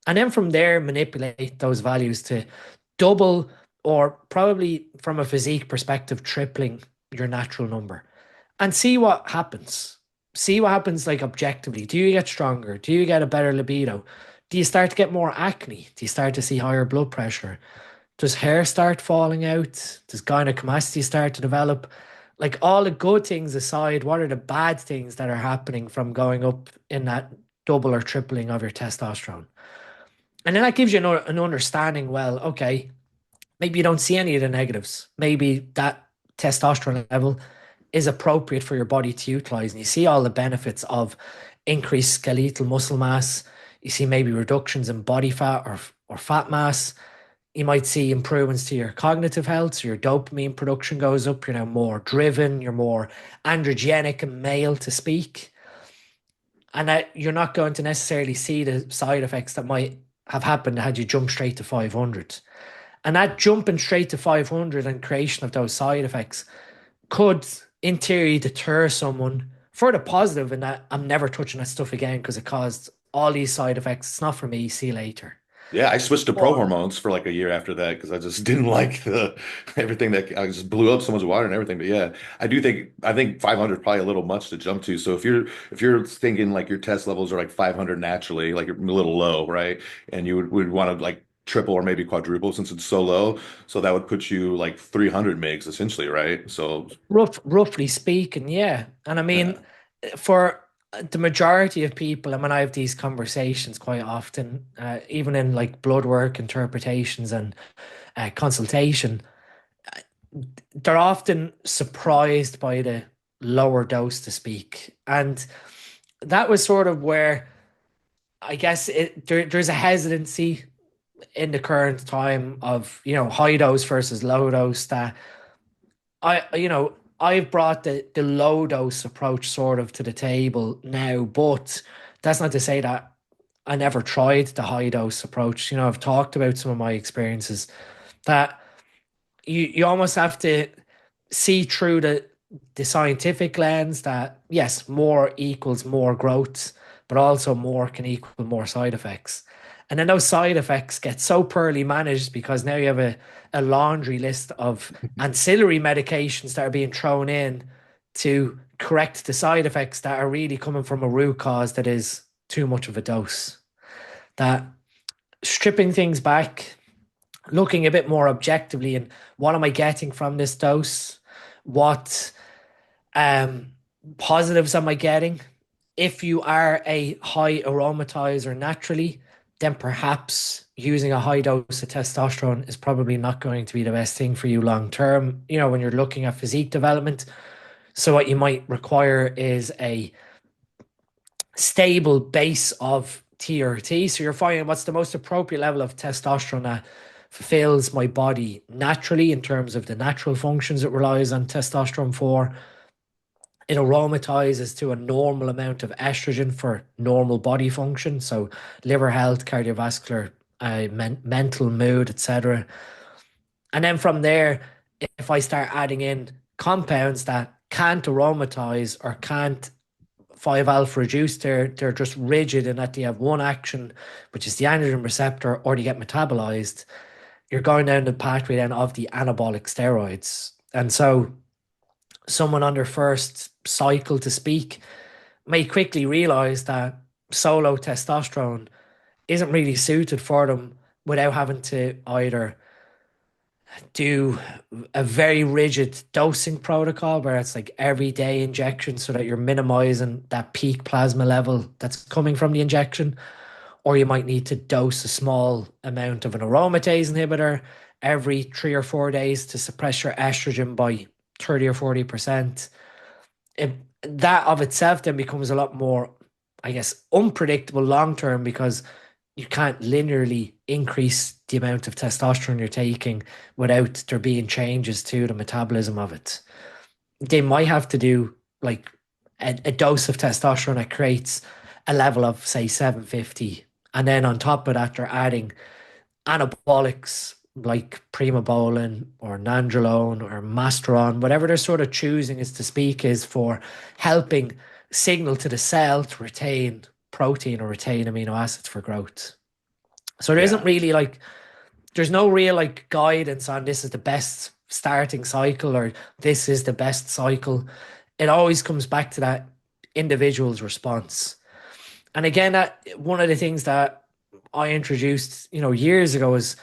and then from there manipulate those values to double, or probably from a physique perspective, tripling your natural number, and see what happens. See what happens, like objectively. Do you get stronger? Do you get a better libido? Do you start to get more acne? Do you start to see higher blood pressure? Does hair start falling out? Does gynecomastia start to develop? Like, all the good things aside, what are the bad things that are happening from going up in that double or tripling of your testosterone? And then that gives you an understanding. Well, okay, maybe you don't see any of the negatives. Maybe that testosterone level is appropriate for your body to utilize. And you see all the benefits of increased skeletal muscle mass. You see maybe reductions in body fat or fat mass. You might see improvements to your cognitive health. So your dopamine production goes up. You're now more driven. You're more androgenic and male to speak. And that you're not going to necessarily see the side effects that might have happened had you jumped straight to 500. And that jumping straight to 500 and creation of those side effects could, in theory, deter someone for the positive, in that I'm never touching that stuff again because it caused all these side effects. It's not for me. See you later. Yeah, I switched to pro But hormones for like a year after that because I just didn't like the everything that I just blew up so much water and everything. But yeah, I think 500 is probably a little much to jump to. So if you're thinking like your test levels are like 500 naturally, like you're a little low, right? And you would want to like triple or maybe quadruple since it's so low. So that would put you like 300 mgs essentially, right? So roughly speaking, yeah. And I yeah. mean, for the majority of people, and when I have these conversations quite often, even in like blood work interpretations and consultation, they're often surprised by the lower dose to speak. And that was sort of where I guess there's a hesitancy in the current time of, high dose versus low dose, that I've brought the low dose approach sort of to the table now, but that's not to say that I never tried the high dose approach. I've talked about some of my experiences that you almost have to see through the scientific lens that yes, more equals more growth, but also more can equal more side effects. And then those side effects get so poorly managed because now you have a laundry list of ancillary medications that are being thrown in to correct the side effects that are really coming from a root cause that is too much of a dose. That stripping things back, looking a bit more objectively and what am I getting from this dose? What um, positives am I getting? If you are a high aromatizer naturally, then perhaps using a high dose of testosterone is probably not going to be the best thing for you long term, when you're looking at physique development. So, what you might require is a stable base of TRT. So, you're finding what's the most appropriate level of testosterone that fulfills my body naturally in terms of the natural functions it relies on testosterone for. It aromatizes to a normal amount of estrogen for normal body function, so liver health, cardiovascular, mental mood, etc. And then from there, if I start adding in compounds that can't aromatize or can't 5 alpha reduce, they're just rigid in that they have one action, which is the androgen receptor, or they get metabolized. You're going down the pathway then of the anabolic steroids. And so someone on their first cycle to speak may quickly realize that solo testosterone isn't really suited for them without having to either do a very rigid dosing protocol where it's like everyday injection so that you're minimizing that peak plasma level that's coming from the injection, or you might need to dose a small amount of an aromatase inhibitor every 3 or 4 days to suppress your estrogen by 30 or 40%. It, that of itself then becomes a lot more, I guess, unpredictable long term because you can't linearly increase the amount of testosterone you're taking without there being changes to the metabolism of it. They might have to do like a dose of testosterone that creates a level of, say, 750. And then on top of that, they're adding anabolics like primobolan or nandrolone or masteron, whatever they're sort of choosing is to speak is for helping signal to the cell to retain protein or retain amino acids for growth. So there isn't Yeah. really like there's no real like guidance on this is the best starting cycle or this is the best cycle. It always comes back to that individual's response. And again, that one of the things that I introduced, years ago is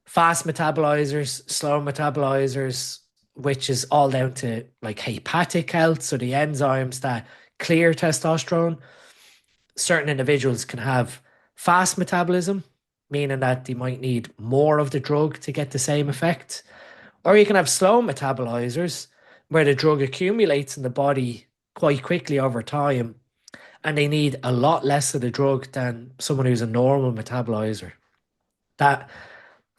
fast metabolizers, slow metabolizers, which is all down to like hepatic health. So the enzymes that clear testosterone, certain individuals can have fast metabolism, meaning that they might need more of the drug to get the same effect. Or you can have slow metabolizers where the drug accumulates in the body quite quickly over time and they need a lot less of the drug than someone who's a normal metabolizer. That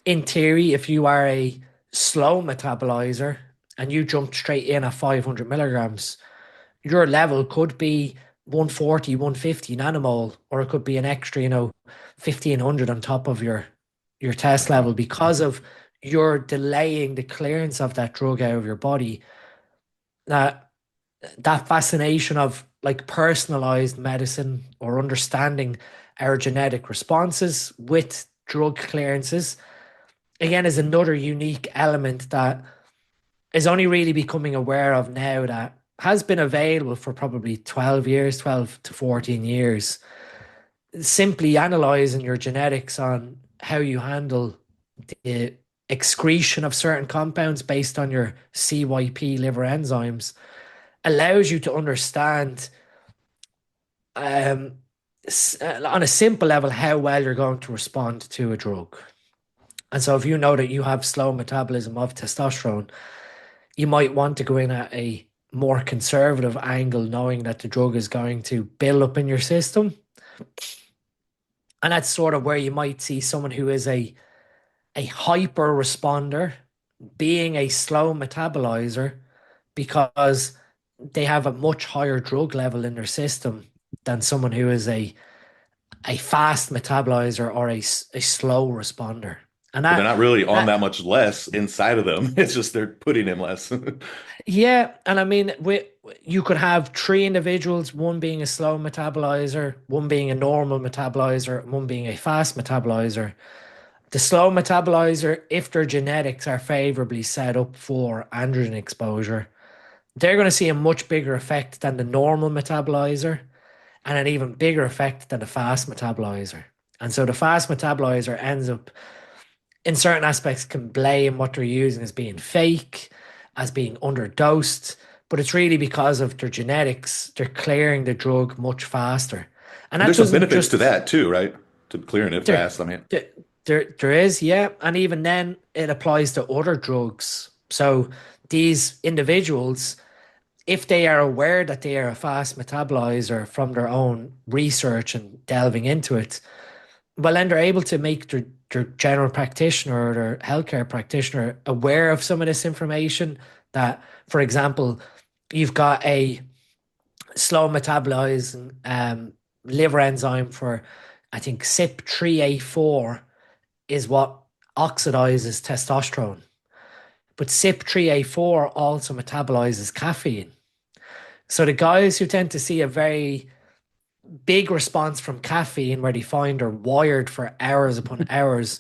in theory, if you are a slow metabolizer and you jump straight in at 500 milligrams, your level could be 140, 150 nanomole, or it could be an extra, 1500 on top of your test Okay. level because of you're delaying the clearance of that drug out of your body. That that fascination of like personalized medicine or understanding our genetic responses with drug clearances again is another unique element that is only really becoming aware of now that has been available for probably 12 years, 12 to 14 years. Simply analyzing your genetics on how you handle the excretion of certain compounds based on your CYP liver enzymes allows you to understand um, on a simple level how well you're going to respond to a drug. And so if you know that you have slow metabolism of testosterone, you might want to go in at a more conservative angle, knowing that the drug is going to build up in your system. And that's sort of where you might see someone who is a hyper responder being a slow metabolizer because they have a much higher drug level in their system than someone who is a fast metabolizer or a slow responder. And But they're not really on that that much less inside of them. It's just they're putting in less. yeah, and I mean, you could have three individuals, one being a slow metabolizer, one being a normal metabolizer, and one being a fast metabolizer. The slow metabolizer, if their genetics are favorably set up for androgen exposure, they're going to see a much bigger effect than the normal metabolizer and an even bigger effect than the fast metabolizer. And so the fast metabolizer ends up, in certain aspects, can blame what they're using as being fake, as being underdosed, but it's really because of their genetics, they're clearing the drug much faster. And And that there's some doesn't benefits to just that too, right? To clearing it there, fast. I mean, there, there is, yeah. And even then, it applies to other drugs. So these individuals, if they are aware that they are a fast metabolizer from their own research and delving into it, well, then they're able to make their general practitioner or their healthcare practitioner aware of some of this information. That, for example, you've got a slow metabolizing liver enzyme for, I think, CYP3A4 is what oxidizes testosterone. But CYP3A4 also metabolizes caffeine. So the guys who tend to see a very big response from caffeine, where they find they're wired for hours upon hours,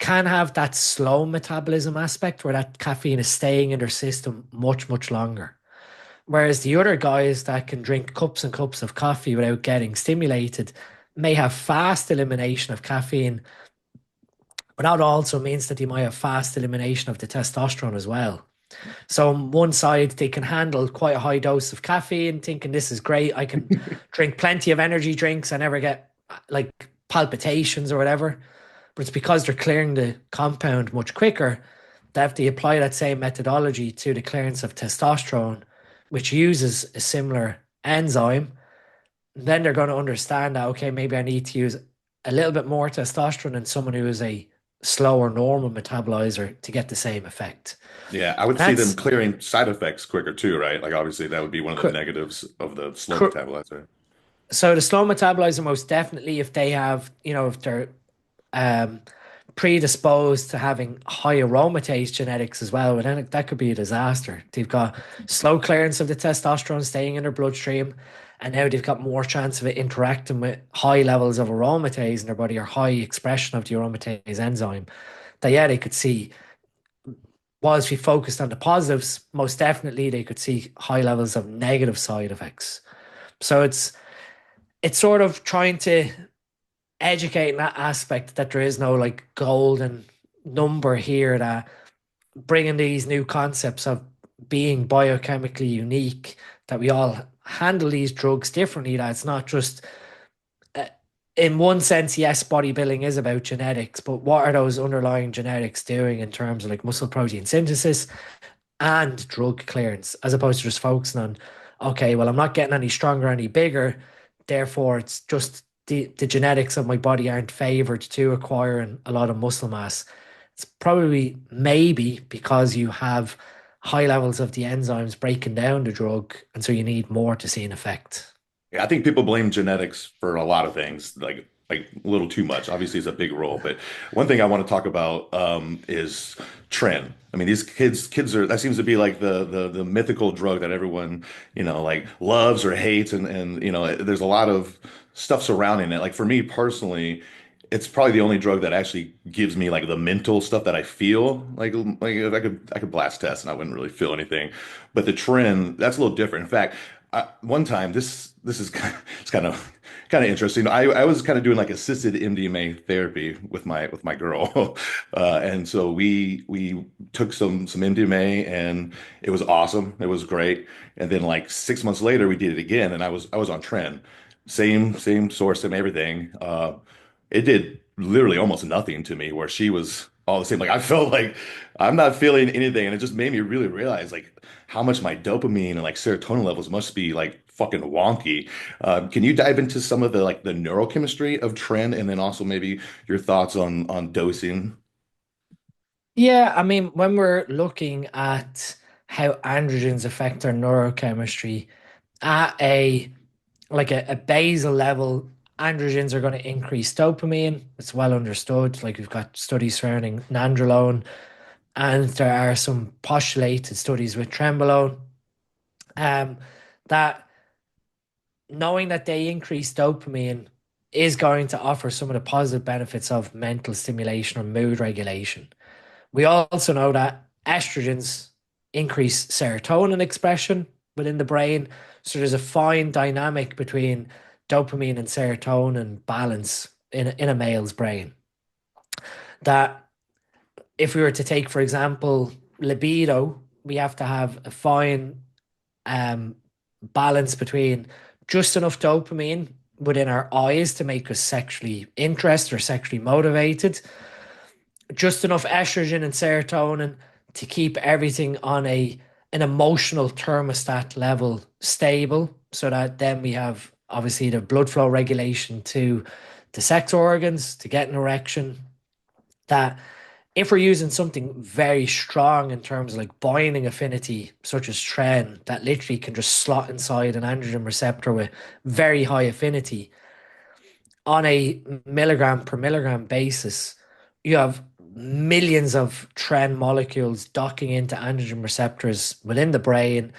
can have that slow metabolism aspect where that caffeine is staying in their system much, much longer. Whereas the other guys that can drink cups and cups of coffee without getting stimulated may have fast elimination of caffeine, but that also means that they might have fast elimination of the testosterone as well. So on one side, they can handle quite a high dose of caffeine, thinking this is great. I can drink plenty of energy drinks. I never get like palpitations or whatever. But it's because they're clearing the compound much quicker that if they apply that same methodology to the clearance of testosterone, which uses a similar enzyme, then they're going to understand that, okay, maybe I need to use a little bit more testosterone than someone who is a slower normal metabolizer to get the same effect. yeah, I would see them That's clearing side effects quicker too, right? Like obviously that would be one of the cr- negatives of the slow cr- metabolizer. so the slow metabolizer most definitely, if they have, if they're um, predisposed to having high aromatase genetics as well, but then that could be a disaster. They've got slow clearance of the testosterone staying in their bloodstream, and now they've got more chance of it interacting with high levels of aromatase in their body or high expression of the aromatase enzyme. That yeah, they could see. Whilst we focused on the positives, most definitely they could see high levels of negative side effects. So it's sort of trying to educate in that aspect that there is no like golden number here, that bringing these new concepts of being biochemically unique, that we all handle these drugs differently, that it's not just uh, in one sense, yes, bodybuilding is about genetics, but what are those underlying genetics doing in terms of like muscle protein synthesis and drug clearance, as opposed to just focusing on, okay, well, I'm not getting any stronger, any bigger, therefore it's just the genetics of my body aren't favored to acquiring a lot of muscle mass. It's probably maybe because you have high levels of the enzymes breaking down the drug, and so you need more to see an effect. Yeah, I think people blame genetics for a lot of things, like a little too much. Obviously, it's a big role, but one thing I want to talk about is tren. I mean, these kids are that seems to be like the mythical drug that everyone like loves or hates, and there's a lot of stuff surrounding it. Like for me personally, it's probably the only drug that actually gives me like the mental stuff that I feel. Like if I could blast tests and I wouldn't really feel anything, but the tren that's a little different. In fact. One time, this is it's kind of interesting. I was kind of doing like assisted MDMA therapy with my girl, and so we took some MDMA and it was awesome. It was great. And then like 6 months later, we did it again, and I was on trend, same source, same everything. It did literally almost nothing to me, where she was all the same. Like I felt like I'm not feeling anything, and it just made me really realize like how much my dopamine and like serotonin levels must be like fucking wonky. Can you dive into some of the like the neurochemistry of trend, and then also maybe your thoughts on dosing? Yeah, I mean, when we're looking at how androgens affect our neurochemistry at a basal level, androgens are going to increase dopamine. It's well understood. Like we've got studies surrounding nandrolone, and there are some postulated studies with trenbolone. Um, that knowing that they increase dopamine is going to offer some of the positive benefits of mental stimulation or mood regulation. We also know that estrogens increase serotonin expression within the brain. So there's a fine dynamic between dopamine and serotonin balance in a male's brain. That if we were to take, for example, libido, we have to have a fine um, balance between just enough dopamine within our eyes to make us sexually interested or sexually motivated, just enough estrogen and serotonin to keep everything on an emotional thermostat level stable, so that then we have obviously the blood flow regulation to the sex organs to get an erection. That if we're using something very strong in terms of like binding affinity, such as tren, that literally can just slot inside an androgen receptor with very high affinity on a milligram per milligram basis, you have millions of tren molecules docking into androgen receptors within the brain,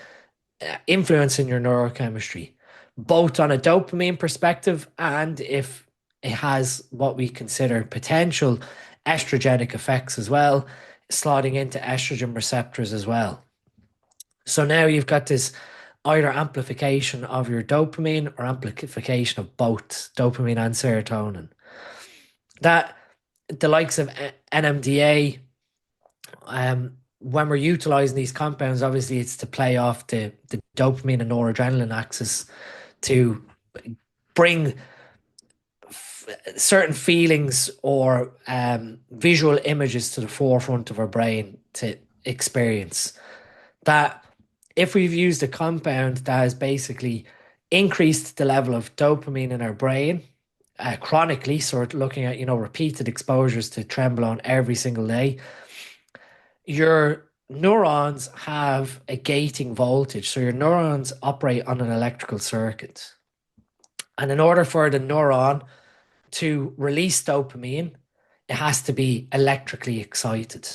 influencing your neurochemistry, both on a dopamine perspective and if it has what we consider potential estrogenic effects as well, slotting into estrogen receptors as well. So now you've got this either amplification of your dopamine or amplification of both dopamine and serotonin. That the likes of NMDA, when we're utilizing these compounds, obviously it's to play off the dopamine and noradrenaline axis to bring certain feelings or visual images to the forefront of our brain to experience. That if we've used a compound that has basically increased the level of dopamine in our brain chronically, so we're looking at, repeated exposures to trenbolone every single day, your neurons have a gating voltage. So your neurons operate on an electrical circuit. And in order for the neuron to release dopamine, it has to be electrically excited.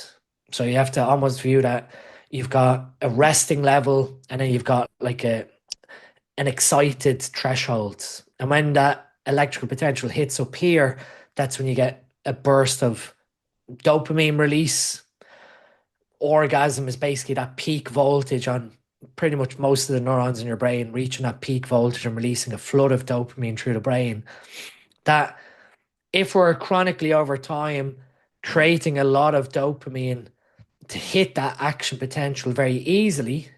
So you have to almost view that you've got a resting level and then you've got like an excited threshold. And when that electrical potential hits up here, that's when you get a burst of dopamine release. Orgasm is basically that peak voltage on pretty much most of the neurons in your brain reaching that peak voltage and releasing a flood of dopamine through the brain. That if we're chronically over time creating a lot of dopamine to hit that action potential very easily,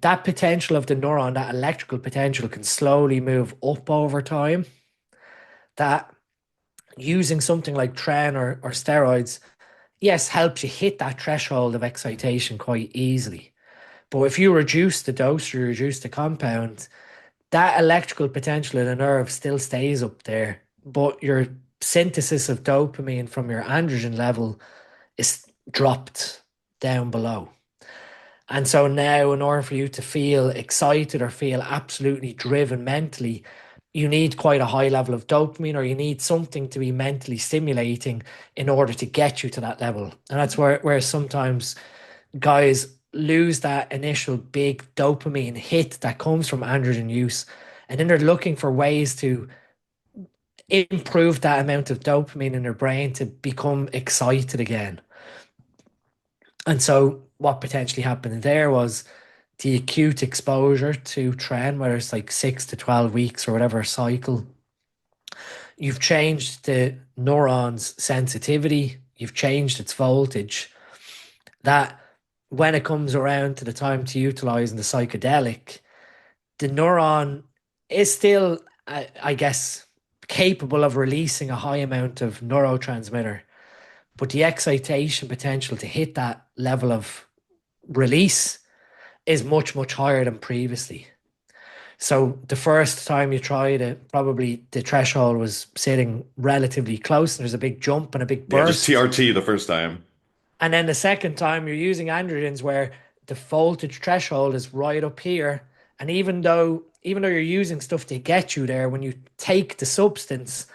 that potential of the neuron, that electrical potential, can slowly move up over time. That using something like tren or steroids, yes, helps you hit that threshold of excitation quite easily. But if you reduce the dose or you reduce the compound, that electrical potential in the nerve still stays up there, but your synthesis of dopamine from your androgen level is dropped down below. And so now, in order for you to feel excited or feel absolutely driven mentally, you need quite a high level of dopamine, or you need something to be mentally stimulating in order to get you to that level. And that's where sometimes guys lose that initial big dopamine hit that comes from androgen use. And then they're looking for ways to improve that amount of dopamine in their brain to become excited again. And so what potentially happened there was the acute exposure to tren, whether it's like 6 to 12 weeks or whatever cycle, you've changed the neuron's sensitivity, you've changed its voltage, that when it comes around to the time to utilizing the psychedelic, the neuron is still, I guess, capable of releasing a high amount of neurotransmitter, but the excitation potential to hit that level of release is much, much higher than previously. So the first time you tried it, probably the threshold was sitting relatively close, and there's a big jump and a big Yeah, just burst. TRT the first time. And then the second time you're using androgens where the voltage threshold is right up here, And even though you're using stuff to get you there, when you take the substance,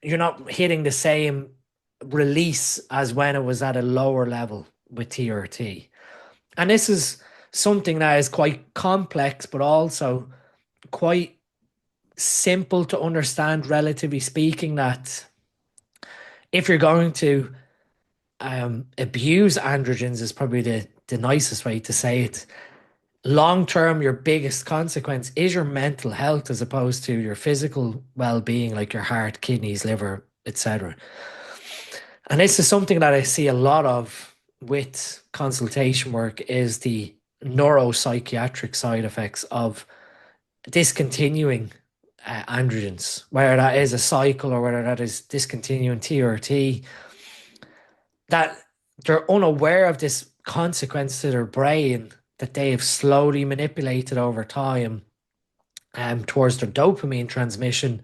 you're not hitting the same release as when it was at a lower level with TRT. And this is something that is quite complex, but also quite simple to understand, relatively speaking, that if you're going to abuse androgens is probably the nicest way to say it. Long term, your biggest consequence is your mental health as opposed to your physical well being, like your heart, kidneys, liver, etc. And this is something that I see a lot of with consultation work is the neuropsychiatric side effects of discontinuing androgens, whether that is a cycle or whether that is discontinuing TRT, that they're unaware of this consequence to their brain that they have slowly manipulated over time towards their dopamine transmission,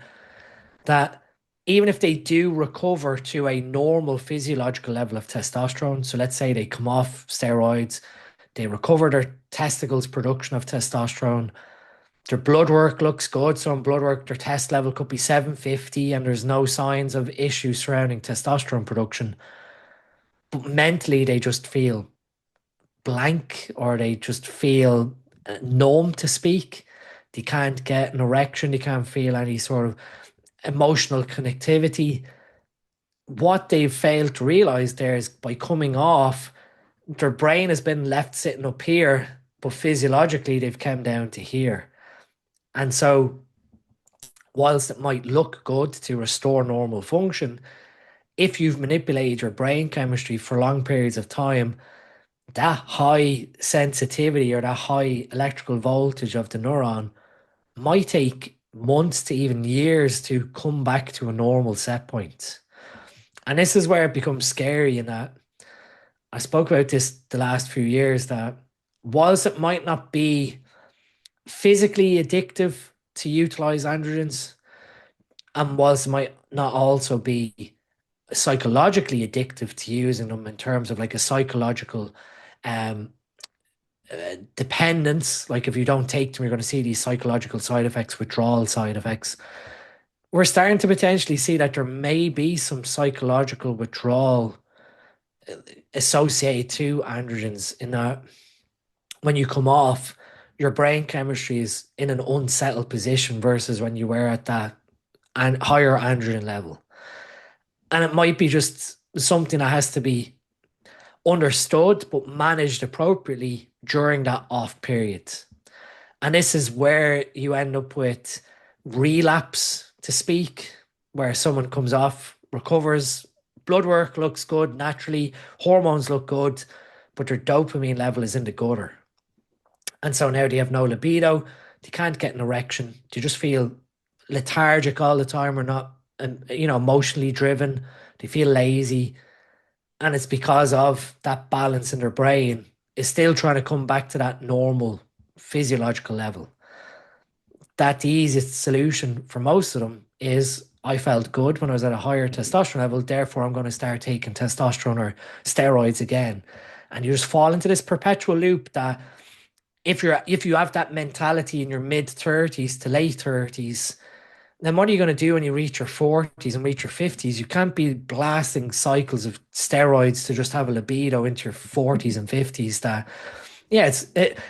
that even if they do recover to a normal physiological level of testosterone, so let's say they come off steroids, they recover their testicles production of testosterone, their blood work looks good. So in blood work, their test level could be 750 and there's no signs of issues surrounding testosterone production. But mentally, they just feel blank or they just feel numb to speak. They can't get an erection. They can't feel any sort of emotional connectivity. What they've failed to realize there is by coming off, their brain has been left sitting up here, but physiologically they've come down to here. And so, whilst it might look good to restore normal function, if you've manipulated your brain chemistry for long periods of time, that high sensitivity or that high electrical voltage of the neuron might take months to even years to come back to a normal set point. And this is where it becomes scary in that I spoke about this the last few years that whilst it might not be physically addictive to utilize androgens, and whilst it might not also be psychologically addictive to using them in terms of like a psychological um, dependence, like if you don't take them, you're going to see these psychological side effects, withdrawal side effects. We're starting to potentially see that there may be some psychological withdrawal associated to androgens in that when you come off, your brain chemistry is in an unsettled position versus when you were at that and higher androgen level. And it might be just something that has to be understood but managed appropriately during that off period. And this is where you end up with relapse to speak, where someone comes off, recovers, blood work looks good naturally, hormones look good, but their dopamine level is in the gutter. And so now they have no libido, they can't get an erection, they just feel lethargic all the time or not, emotionally driven, they feel lazy. And it's because of that balance in their brain is still trying to come back to that normal physiological level. That the easiest solution for most of them is I felt good when I was at a higher testosterone level, therefore I'm going to start taking testosterone or steroids again. And you just fall into this perpetual loop that if you have that mentality in your mid 30s to late 30s, then what are you going to do when you reach your 40s and reach your 50s? You can't be blasting cycles of steroids to just have a libido into your 40s and 50s. That, yeah,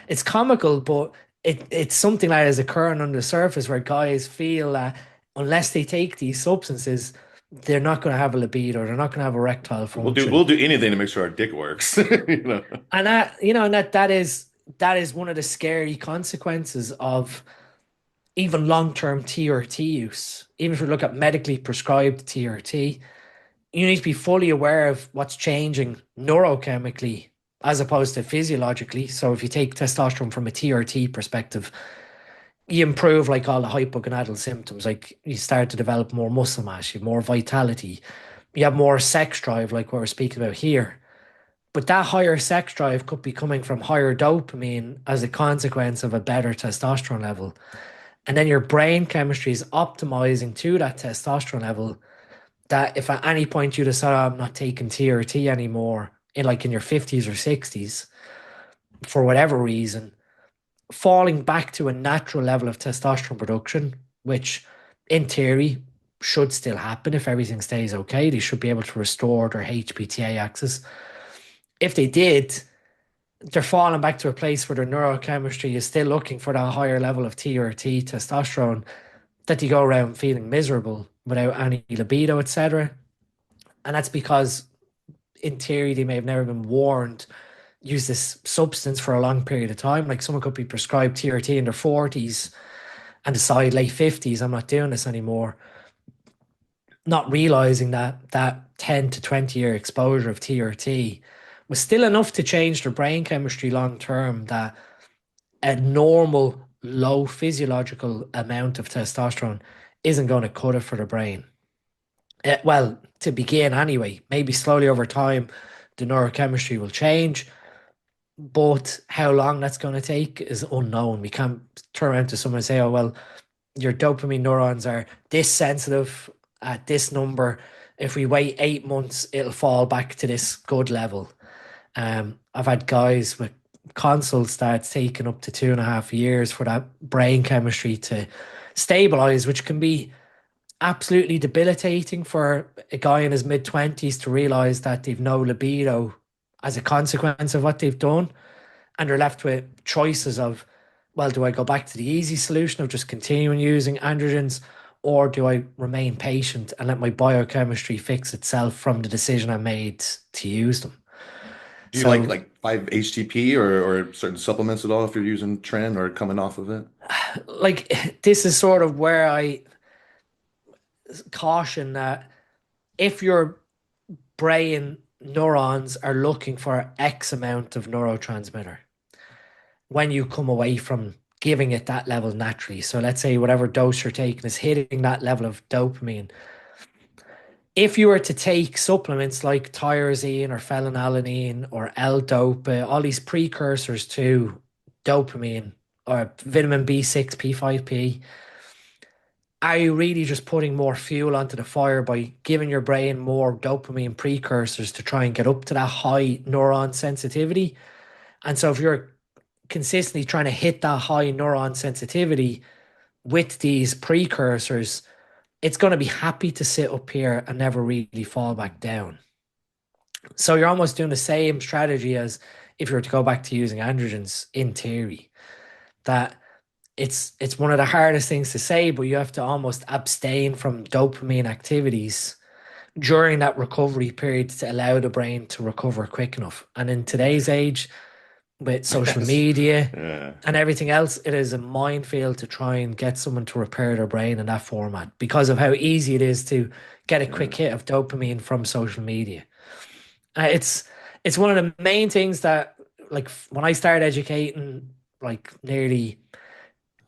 it's comical, but it's something that is occurring under the surface where guys feel that unless they take these substances, they're not going to have a libido, they're not going to have erectile We'll function. do anything to make sure our dick works. You know. And that is one of the scary consequences of even long-term TRT use. Even if we look at medically prescribed TRT, you need to be fully aware of what's changing neurochemically as opposed to physiologically. So if you take testosterone from a TRT perspective, you improve like all the hypogonadal symptoms, like you start to develop more muscle mass, you have more vitality, you have more sex drive, like what we're speaking about here. But that higher sex drive could be coming from higher dopamine as a consequence of a better testosterone level. And then your brain chemistry is optimizing to that testosterone level. That if at any point you decide, "Oh, I'm not taking TRT anymore," in your 50s or 60s, for whatever reason, falling back to a natural level of testosterone production, which in theory should still happen if everything stays okay. They should be able to restore their HPTA axis. If they did, they're falling back to a place where their neurochemistry is still looking for that higher level of T or T testosterone that they go around feeling miserable without any libido, etc. And that's because, in theory, they may have never been warned use this substance for a long period of time. Like someone could be prescribed TRT in their 40s and decide late 50s, I'm not doing this anymore, not realizing that that 10 to 20-year exposure of TRT was still enough to change their brain chemistry long term, that a normal low physiological amount of testosterone isn't going to cut it for the brain. Well, to begin anyway, maybe slowly over time, the neurochemistry will change, but how long that's going to take is unknown. We can't turn around to someone and say, oh, well, your dopamine neurons are this sensitive at this number. If we wait 8 months, it'll fall back to this good level. I've had guys with consults that's taken up to 2.5 years for that brain chemistry to stabilize, which can be absolutely debilitating for a guy in his mid 20s to realize that they've no libido as a consequence of what they've done. And they're left with choices of, well, do I go back to the easy solution of just continuing using androgens, or do I remain patient and let my biochemistry fix itself from the decision I made to use them? Do you like So, like 5-HTP or certain supplements at all if you're using tren or coming off of it? like, this is sort of where I caution that if your brain neurons are looking for X amount of neurotransmitter, when you come away from giving it that level naturally. So let's say whatever dose you're taking is hitting that level of dopamine. If you were to take supplements like tyrosine or phenylalanine or L-dopa, all these precursors to dopamine, or vitamin B6, P5P, are you really just putting more fuel onto the fire by giving your brain more dopamine precursors to try and get up to that high neuron sensitivity? And so if you're consistently trying to hit that high neuron sensitivity with these precursors, it's going to be happy to sit up here and never really fall back down. So you're almost doing the same strategy as if you were to go back to using androgens in theory. That it's one of the hardest things to say, but you have to almost abstain from dopamine activities during that recovery period to allow the brain to recover quick enough. And in today's age, with social Yes. media Yeah. and everything else, it is a minefield to try and get someone to repair their brain in that format because of how easy it is to get a quick Yeah. hit of dopamine from social media. It's one of the main things that, like, when I started educating, like nearly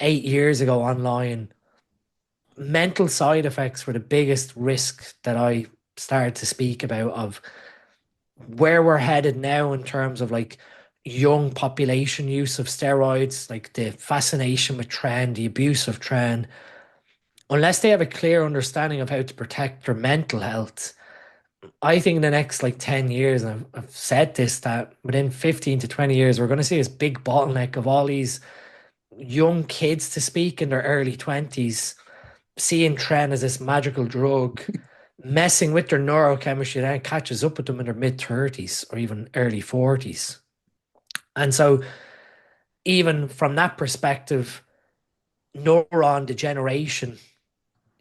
8 years ago online, mental side effects were the biggest risk that I started to speak about of where we're headed now in terms of like young population use of steroids, like the fascination with tren, the abuse of tren, unless they have a clear understanding of how to protect their mental health. I think in the next like 10 years, and I've said this, that within 15 to 20 years, we're going to see this big bottleneck of all these young kids to speak in their early 20s, seeing tren as this magical drug, messing with their neurochemistry, then it catches up with them in their mid 30s or even early 40s. And so, even from that perspective, neuron degeneration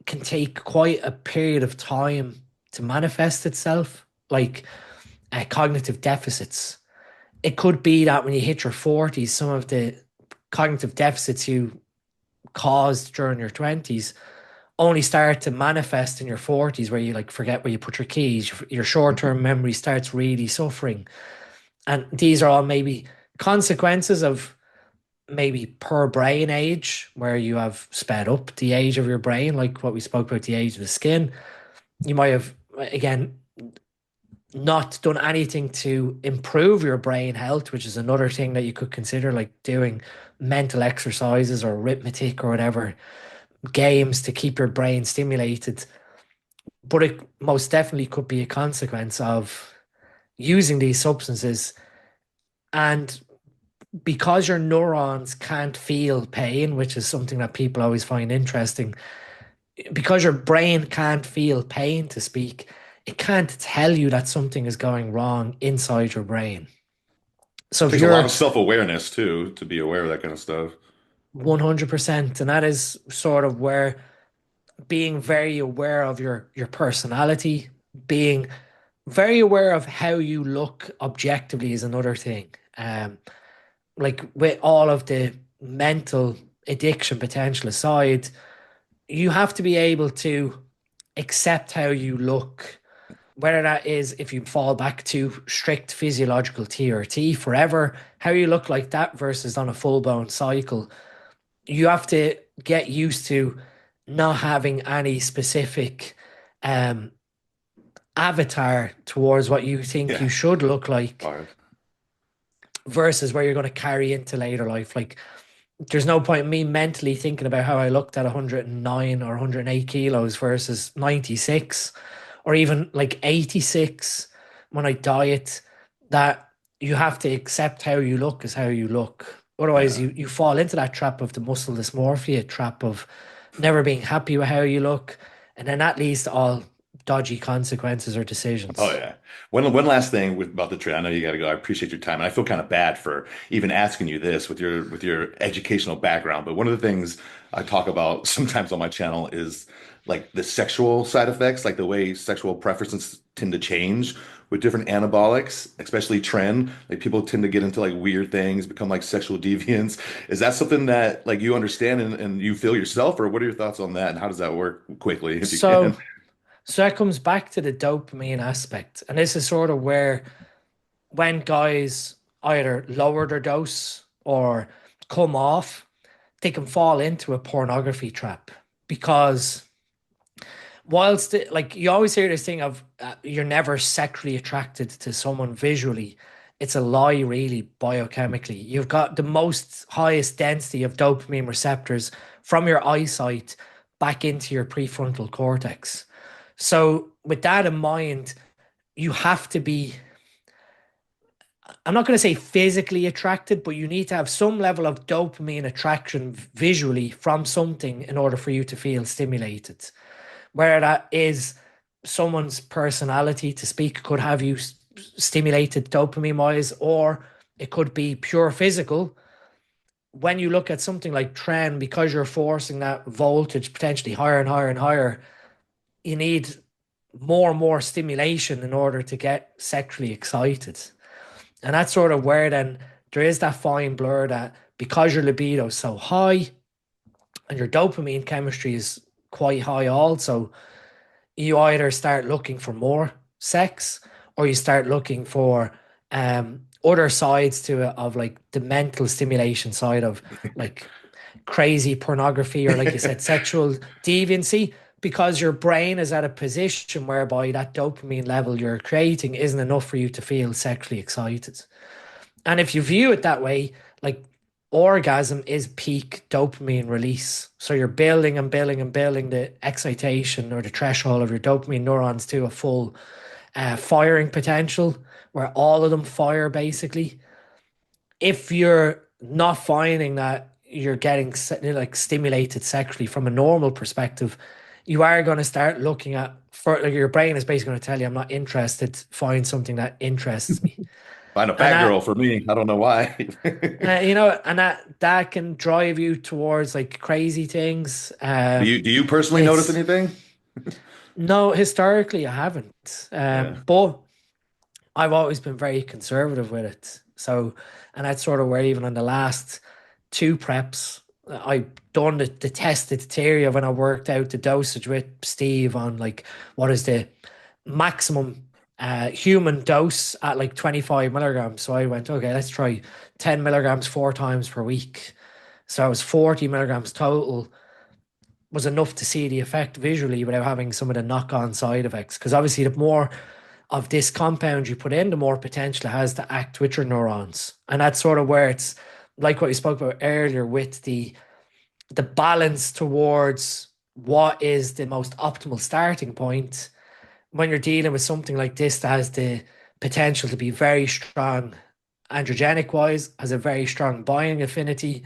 can take quite a period of time to manifest itself, like cognitive deficits. It could be that when you hit your 40s, some of the cognitive deficits you caused during your 20s only start to manifest in your 40s, where you like forget where you put your keys, your short-term memory starts really suffering. And these are all maybe consequences of maybe per brain age, where you have sped up the age of your brain, like what we spoke about, the age of the skin. You might have, again, not done anything to improve your brain health, which is another thing that you could consider, like doing mental exercises or arithmetic or whatever, games to keep your brain stimulated. But it most definitely could be a consequence of using these substances. And because your neurons can't feel pain, which is something that people always find interesting, because your brain can't feel pain to speak, it can't tell you that something is going wrong inside your brain. So if Takes a lot you're of self-awareness too to be aware of that kind of stuff. 100%, and that is sort of where being very aware of your personality, being very aware of how you look objectively is another thing. Like with all of the mental addiction potential aside, you have to be able to accept how you look, whether that is if you fall back to strict physiological TRT forever, how you look like that versus on a full blown cycle. You have to get used to not having any specific um, avatar towards what you think you Yeah. should look like Five. versus where you're going to carry into later life. Like, there's no point in me mentally thinking about how I looked at 109 or 108 kilos versus 96 or even like 86 when I diet. That you have to accept how you look is how you look. Otherwise, Yeah. you fall into that trap of the muscle dysmorphia, trap of never being happy with how you look. And then that leads to all dodgy consequences or Oh decisions. yeah. One last thing about the trend. I know you got to go. I appreciate your time, and I feel kind of bad for even asking you this with your educational background. But one of the things I talk about sometimes on my channel is like the sexual side effects, like the way sexual preferences tend to change with different anabolics, especially tren. Like people tend to get into like weird things, become like sexual deviants. Is that something that like you understand and you feel yourself, or what are your thoughts on that? And how does that work quickly if you So, can? so that comes back to the dopamine aspect. And this is sort of where when guys either lower their dose or come off, they can fall into a pornography trap because whilst like you always hear this thing of you're never sexually attracted to someone visually, it's a lie really biochemically. You've got the most highest density of dopamine receptors from your eyesight back into your prefrontal cortex. So with that in mind, you have to be, I'm not going to say physically attracted, but you need to have some level of dopamine attraction visually from something in order for you to feel stimulated. Whether that is someone's personality to speak could have you stimulated dopamine wise, or it could be pure physical. When you look at something like tren, because you're forcing that voltage potentially higher and higher and higher, you need more and more stimulation in order to get sexually excited. And that's sort of where then there is that fine blur that because your libido is so high and your dopamine chemistry is quite high also, you either start looking for more sex or you start looking for other sides to it of like the mental stimulation side of like crazy pornography or like you said sexual deviancy because your brain is at a position whereby that dopamine level you're creating isn't enough for you to feel sexually excited. And if you view it that way, like orgasm is peak dopamine release. So you're building and building and building the excitation or the threshold of your dopamine neurons to a full firing potential where all of them fire basically. If you're not finding that you're getting like stimulated sexually from a normal perspective, you are going to start looking at for like your brain is basically going to tell you, I'm not interested. Find something that interests me. Find a And fat girl that for me. I don't know why. and that can drive you towards like crazy things. Do you personally notice It's anything? no, historically I haven't, Yeah. but I've always been very conservative with it. So, and that's sort of where even on the last two preps, I done the tested theory of when I worked out the dosage with Steve on like what is the maximum human dose at like 25 milligrams. So I went, okay, let's try 10 milligrams 4 times per week. So I was 40 milligrams total was enough to see the effect visually without having some of the knock-on side effects. Because obviously, the more of this compound you put in, the more potential it has to act with your neurons, and that's sort of where it's like what you spoke about earlier with the balance towards what is the most optimal starting point when you're dealing with something like this that has the potential to be very strong androgenic wise, has a very strong binding affinity.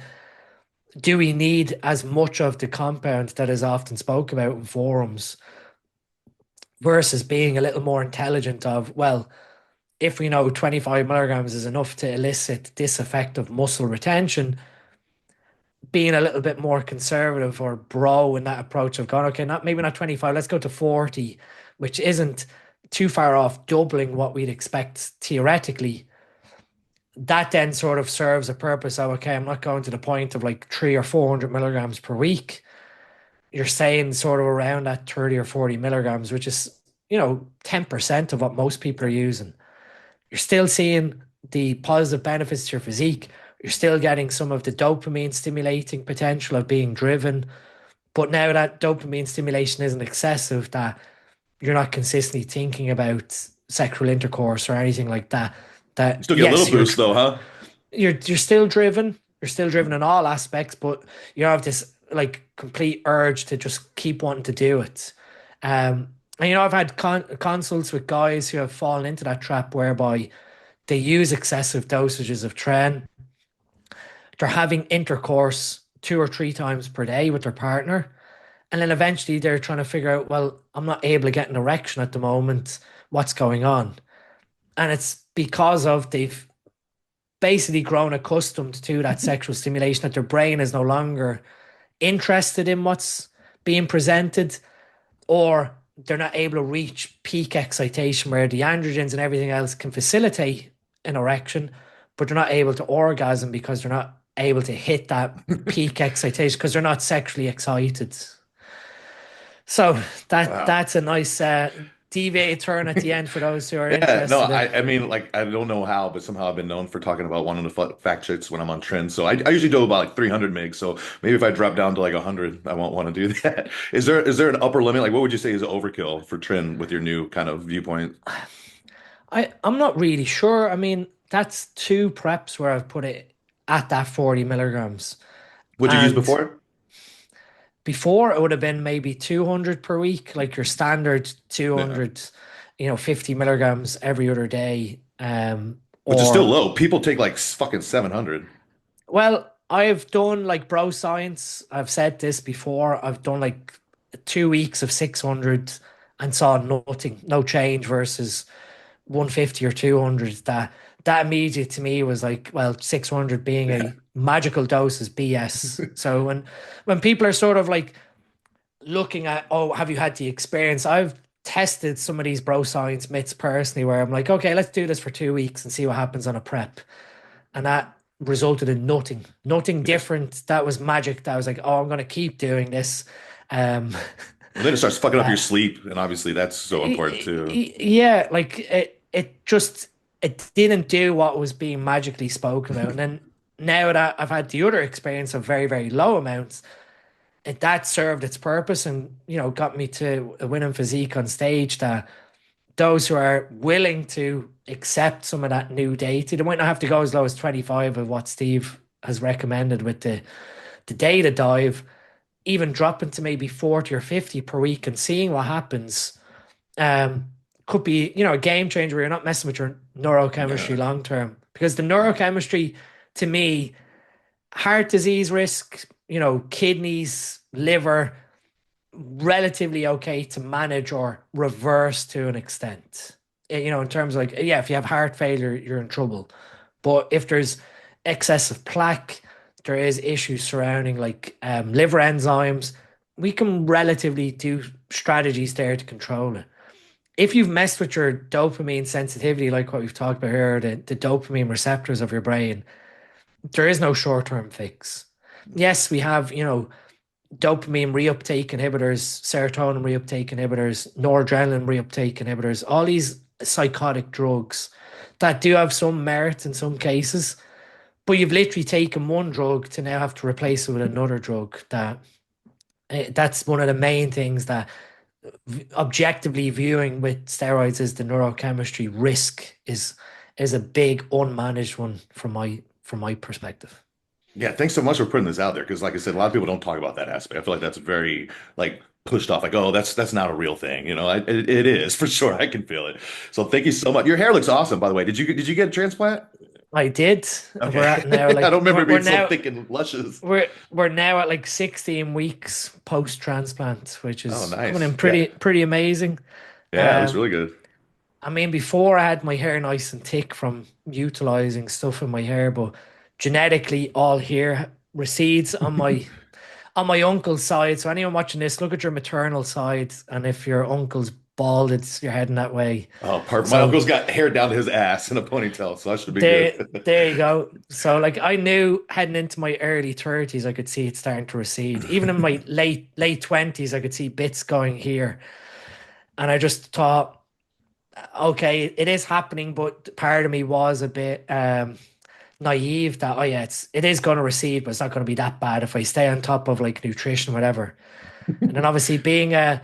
Do we need as much of the compound that is often spoke about in forums versus being a little more intelligent of, well, if we know 25 milligrams is enough to elicit this effect of muscle retention, being a little bit more conservative or bro in that approach of going, okay, not maybe not 25, let's go to 40, which isn't too far off doubling what we'd expect theoretically. That then sort of serves a purpose of, okay, I'm not going to the point of like 300 or 400 milligrams per week. You're saying sort of around that 30 or 40 milligrams, which is, 10% of what most people are using. You're still seeing the positive benefits to your physique. You're still getting some of the dopamine stimulating potential of being driven. But now that dopamine stimulation isn't excessive, that you're not consistently thinking about sexual intercourse or anything like that. You That still get a little yes, boost though, huh? you're still driven. You're still driven in all aspects, but you have this like complete urge to just keep wanting to do it. And I've had consults with guys who have fallen into that trap whereby they use excessive dosages of tren. They're having intercourse 2 or 3 times per day with their partner. And then eventually they're trying to figure out, well, I'm not able to get an erection at the moment. What's going on? And it's because of they've basically grown accustomed to that sexual stimulation that their brain is no longer interested in what's being presented, or they're not able to reach peak excitation where the androgens and everything else can facilitate an erection, but they're not able to orgasm because they're not able to hit that peak excitation because they're not sexually excited. So Wow. that's a nice deviated turn at the end for those who are Yeah, no, interested in. I mean, like, I don't know how, but somehow I've been known for talking about wanting to fact checks when I'm on trend. So I usually do about like 300 MB. So maybe if I drop down to like 100, I won't want to do that. Is there an upper limit? Like, what would you say is overkill for trend with your new kind of viewpoint? I'm not really sure. I mean, that's two preps where I've put it at that 40 milligrams. Would you use And before? before it would have been maybe 200 per week, like your standard Yeah, 200, 50 milligrams every other day. which is still Or, low. People take like fucking 700. well, I've done like bro science. I've said this before. I've done like 2 weeks of 600 and saw nothing, no change versus 150 or 200. That immediate to me was like, well, 600 being Yeah. a magical dose is BS. So when people are sort of like looking at, oh, have you had the experience? I've tested some of these bro science myths personally where I'm like, okay, let's do this for 2 weeks and see what happens on a prep. And that resulted in nothing Yeah. different. That was magic. That was like, oh, I'm going to keep doing this. Um, Well, then it starts fucking up your uh, sleep, and obviously that's so important too. yeah, like it just it didn't do what was being magically spoken about. And then now that I've had the other experience of very, very low amounts, that served its purpose and got me to a winning physique on stage that those who are willing to accept some of that new data, they might not have to go as low as 25 of what Steve has recommended with the data dive, even dropping to maybe 40 or 50 per week and seeing what happens um, could be, a game changer where you're not messing with your neurochemistry Yeah. long term. Because the neurochemistry, to me, heart disease risk, kidneys, liver, relatively okay to manage or reverse to an extent. In terms of like, yeah, if you have heart failure, you're in trouble. But if there's excessive plaque, there is issues surrounding like liver enzymes. We can relatively do strategies there to control it. If you've messed with your dopamine sensitivity, like what we've talked about here, the dopamine receptors of your brain, there is no short-term fix. Yes, we have, dopamine reuptake inhibitors, serotonin reuptake inhibitors, noradrenaline reuptake inhibitors, all these psychotic drugs that do have some merit in some cases, but you've literally taken one drug to now have to replace it with another drug that's one of the main things that objectively viewing with steroids is the neurochemistry risk is a big unmanaged one from my perspective. Yeah, thanks so much for putting this out there because, like I said, a lot of people don't talk about that aspect. I feel like that's very like pushed off. Like, oh, that's not a real thing. It is for sure. I can feel it. So thank you so much. Your hair looks awesome, by the way. Did you get a transplant? I did. We're Okay. at now I don't like remember it we're being so now thick and luscious. we're now at like 16 weeks post transplant, which Oh, is coming nice. in Yeah. pretty amazing. Yeah, it looks Um, really good. I mean, before I had my hair nice and thick from utilizing stuff in my hair, but genetically all hair recedes on my uncle's side. So anyone watching this, look at your maternal side, and if your uncle's bald, it's you're heading that way. Oh, perfect. My So uncle's got hair down to his ass in a ponytail, so I should be good. there you go. So like I knew heading into my early 30s, I could see it starting to recede. Even in my late 20s, I could see bits going here. And I just thought, okay, it is happening, but part of me was a bit naive that, oh yeah, it is going to recede, but it's not going to be that bad if I stay on top of like nutrition, whatever. And then obviously being a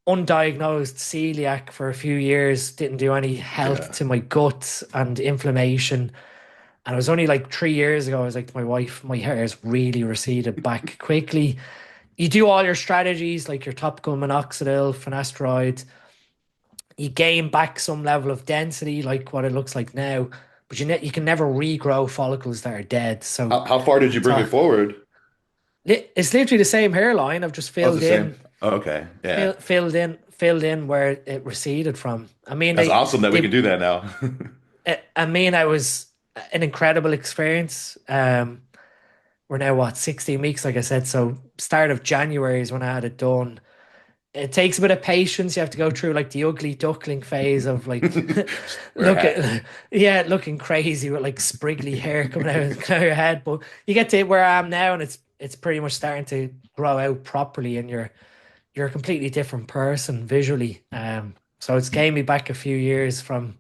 undiagnosed celiac for a few years didn't do any health Yeah. to my gut and inflammation. And it was only like 3 years ago, I was like to my wife, my hair has really receded back quickly. You do all your strategies, like your topical minoxidil, finasteride, you gain back some level of density, like what it looks like now, but you can never regrow follicles that are dead. So How far did you bring it to, forward? it's literally the same hairline. I've just Oh, it's the same. Oh, okay. Yeah. filled in where it receded from. I mean, That's awesome that we can they, do that now. I mean, I was an incredible experience. We're now what 16 weeks, like I said. So start of January is when I had it done. It takes a bit of patience. You have to go through like the ugly duckling phase of like Just wear a look hat. at yeah, looking crazy with like spriggly hair coming out of your head. But you get to where I am now and it's pretty much starting to grow out properly and you're a completely different person visually. So it's gained me back a few years from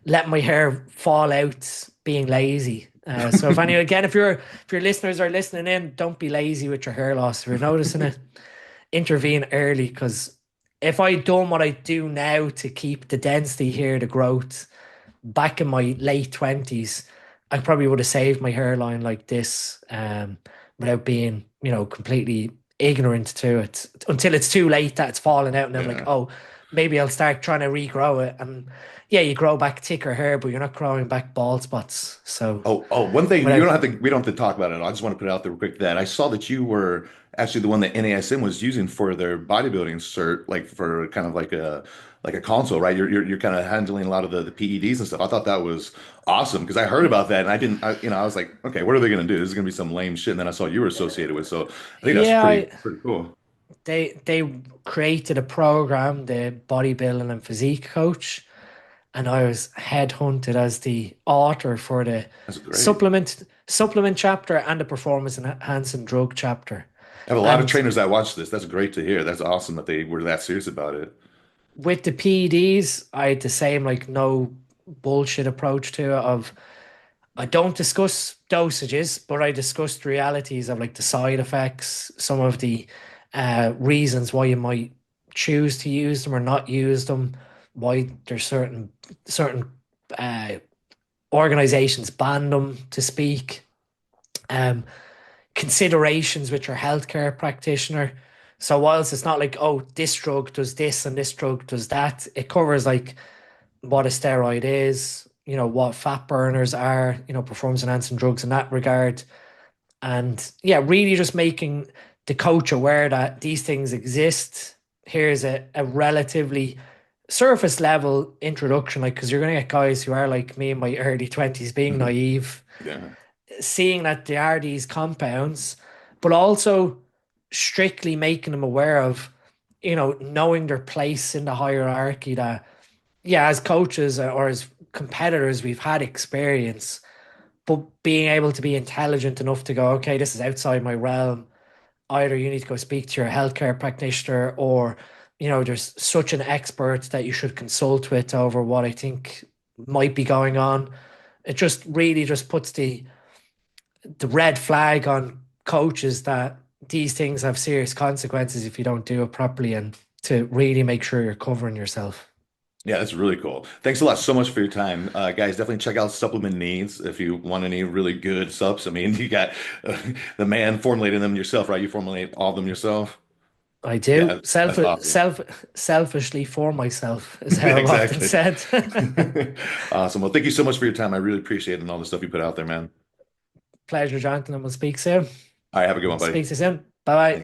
letting my hair fall out, being lazy. So if your listeners are listening in, don't be lazy with your hair loss. If you're noticing it, intervene early because if I'd done what I do now to keep the density here, the growth back in my late 20s, I probably would have saved my hairline like this without being, completely ignorant to it until it's too late that it's falling out. And I'm like, Yeah. oh, maybe I'll start trying to regrow it. And yeah, you grow back thicker hair, but you're not growing back bald spots. So One thing without, we don't have to talk about it. I just want to put it out there real quick that I saw that you were actually the one that NASM was using for their bodybuilding cert, like for kind of like a console, right? You're kind of handling a lot of the PEDs and stuff. I thought that was awesome because I heard about that and I didn't, I was like, okay, what are they going to do? This is going to be some lame shit. And then I saw you were associated with, so I think that's yeah, pretty cool. they created a program, the bodybuilding and physique coach, and I was headhunted as the author for the That's great. supplement chapter and the performance enhancing drug chapter. I have a lot of And trainers that watch this. That's great to hear. That's awesome that they were that serious about it. with the PEDs, I had the same like no bullshit approach to it of I don't discuss dosages, but I discuss the realities of like the side effects, some of the reasons why you might choose to use them or not use them, why there's certain uh, organizations ban them to speak, um, considerations with your healthcare practitioner. So whilst it's not like, oh, this drug does this and this drug does that, it covers like what a steroid is, what fat burners are, performance enhancing drugs in that regard. And yeah, really just making the coach aware that these things exist. Here's a relatively surface level introduction, like, because you're going to get guys who are like me in my early 20s being naive, Yeah. seeing that there are these compounds, but also strictly making them aware of, knowing their place in the hierarchy that yeah, as coaches or as competitors, we've had experience, but being able to be intelligent enough to go, okay, this is outside my realm. Either you need to go speak to your healthcare practitioner, or there's such an expert that you should consult with over what I think might be going on. It just really just puts the red flag on coaches that these things have serious consequences if you don't do it properly, and to really make sure you're covering yourself. Yeah, that's really cool. Thanks a lot so much for your time. Guys, definitely check out Supplement Needs if you want any really good subs. I mean, you got the man formulating them yourself, right? You formulate all of them yourself. I do. Yeah, that's awesome. Selfishly for myself is how I've often Exactly. said. Awesome. Well, thank you so much for your time. I really appreciate it and all the stuff you put out there, man. Pleasure, Jonathan, and we'll speak soon. All right, have a good one, buddy. Speak to you soon. Bye bye.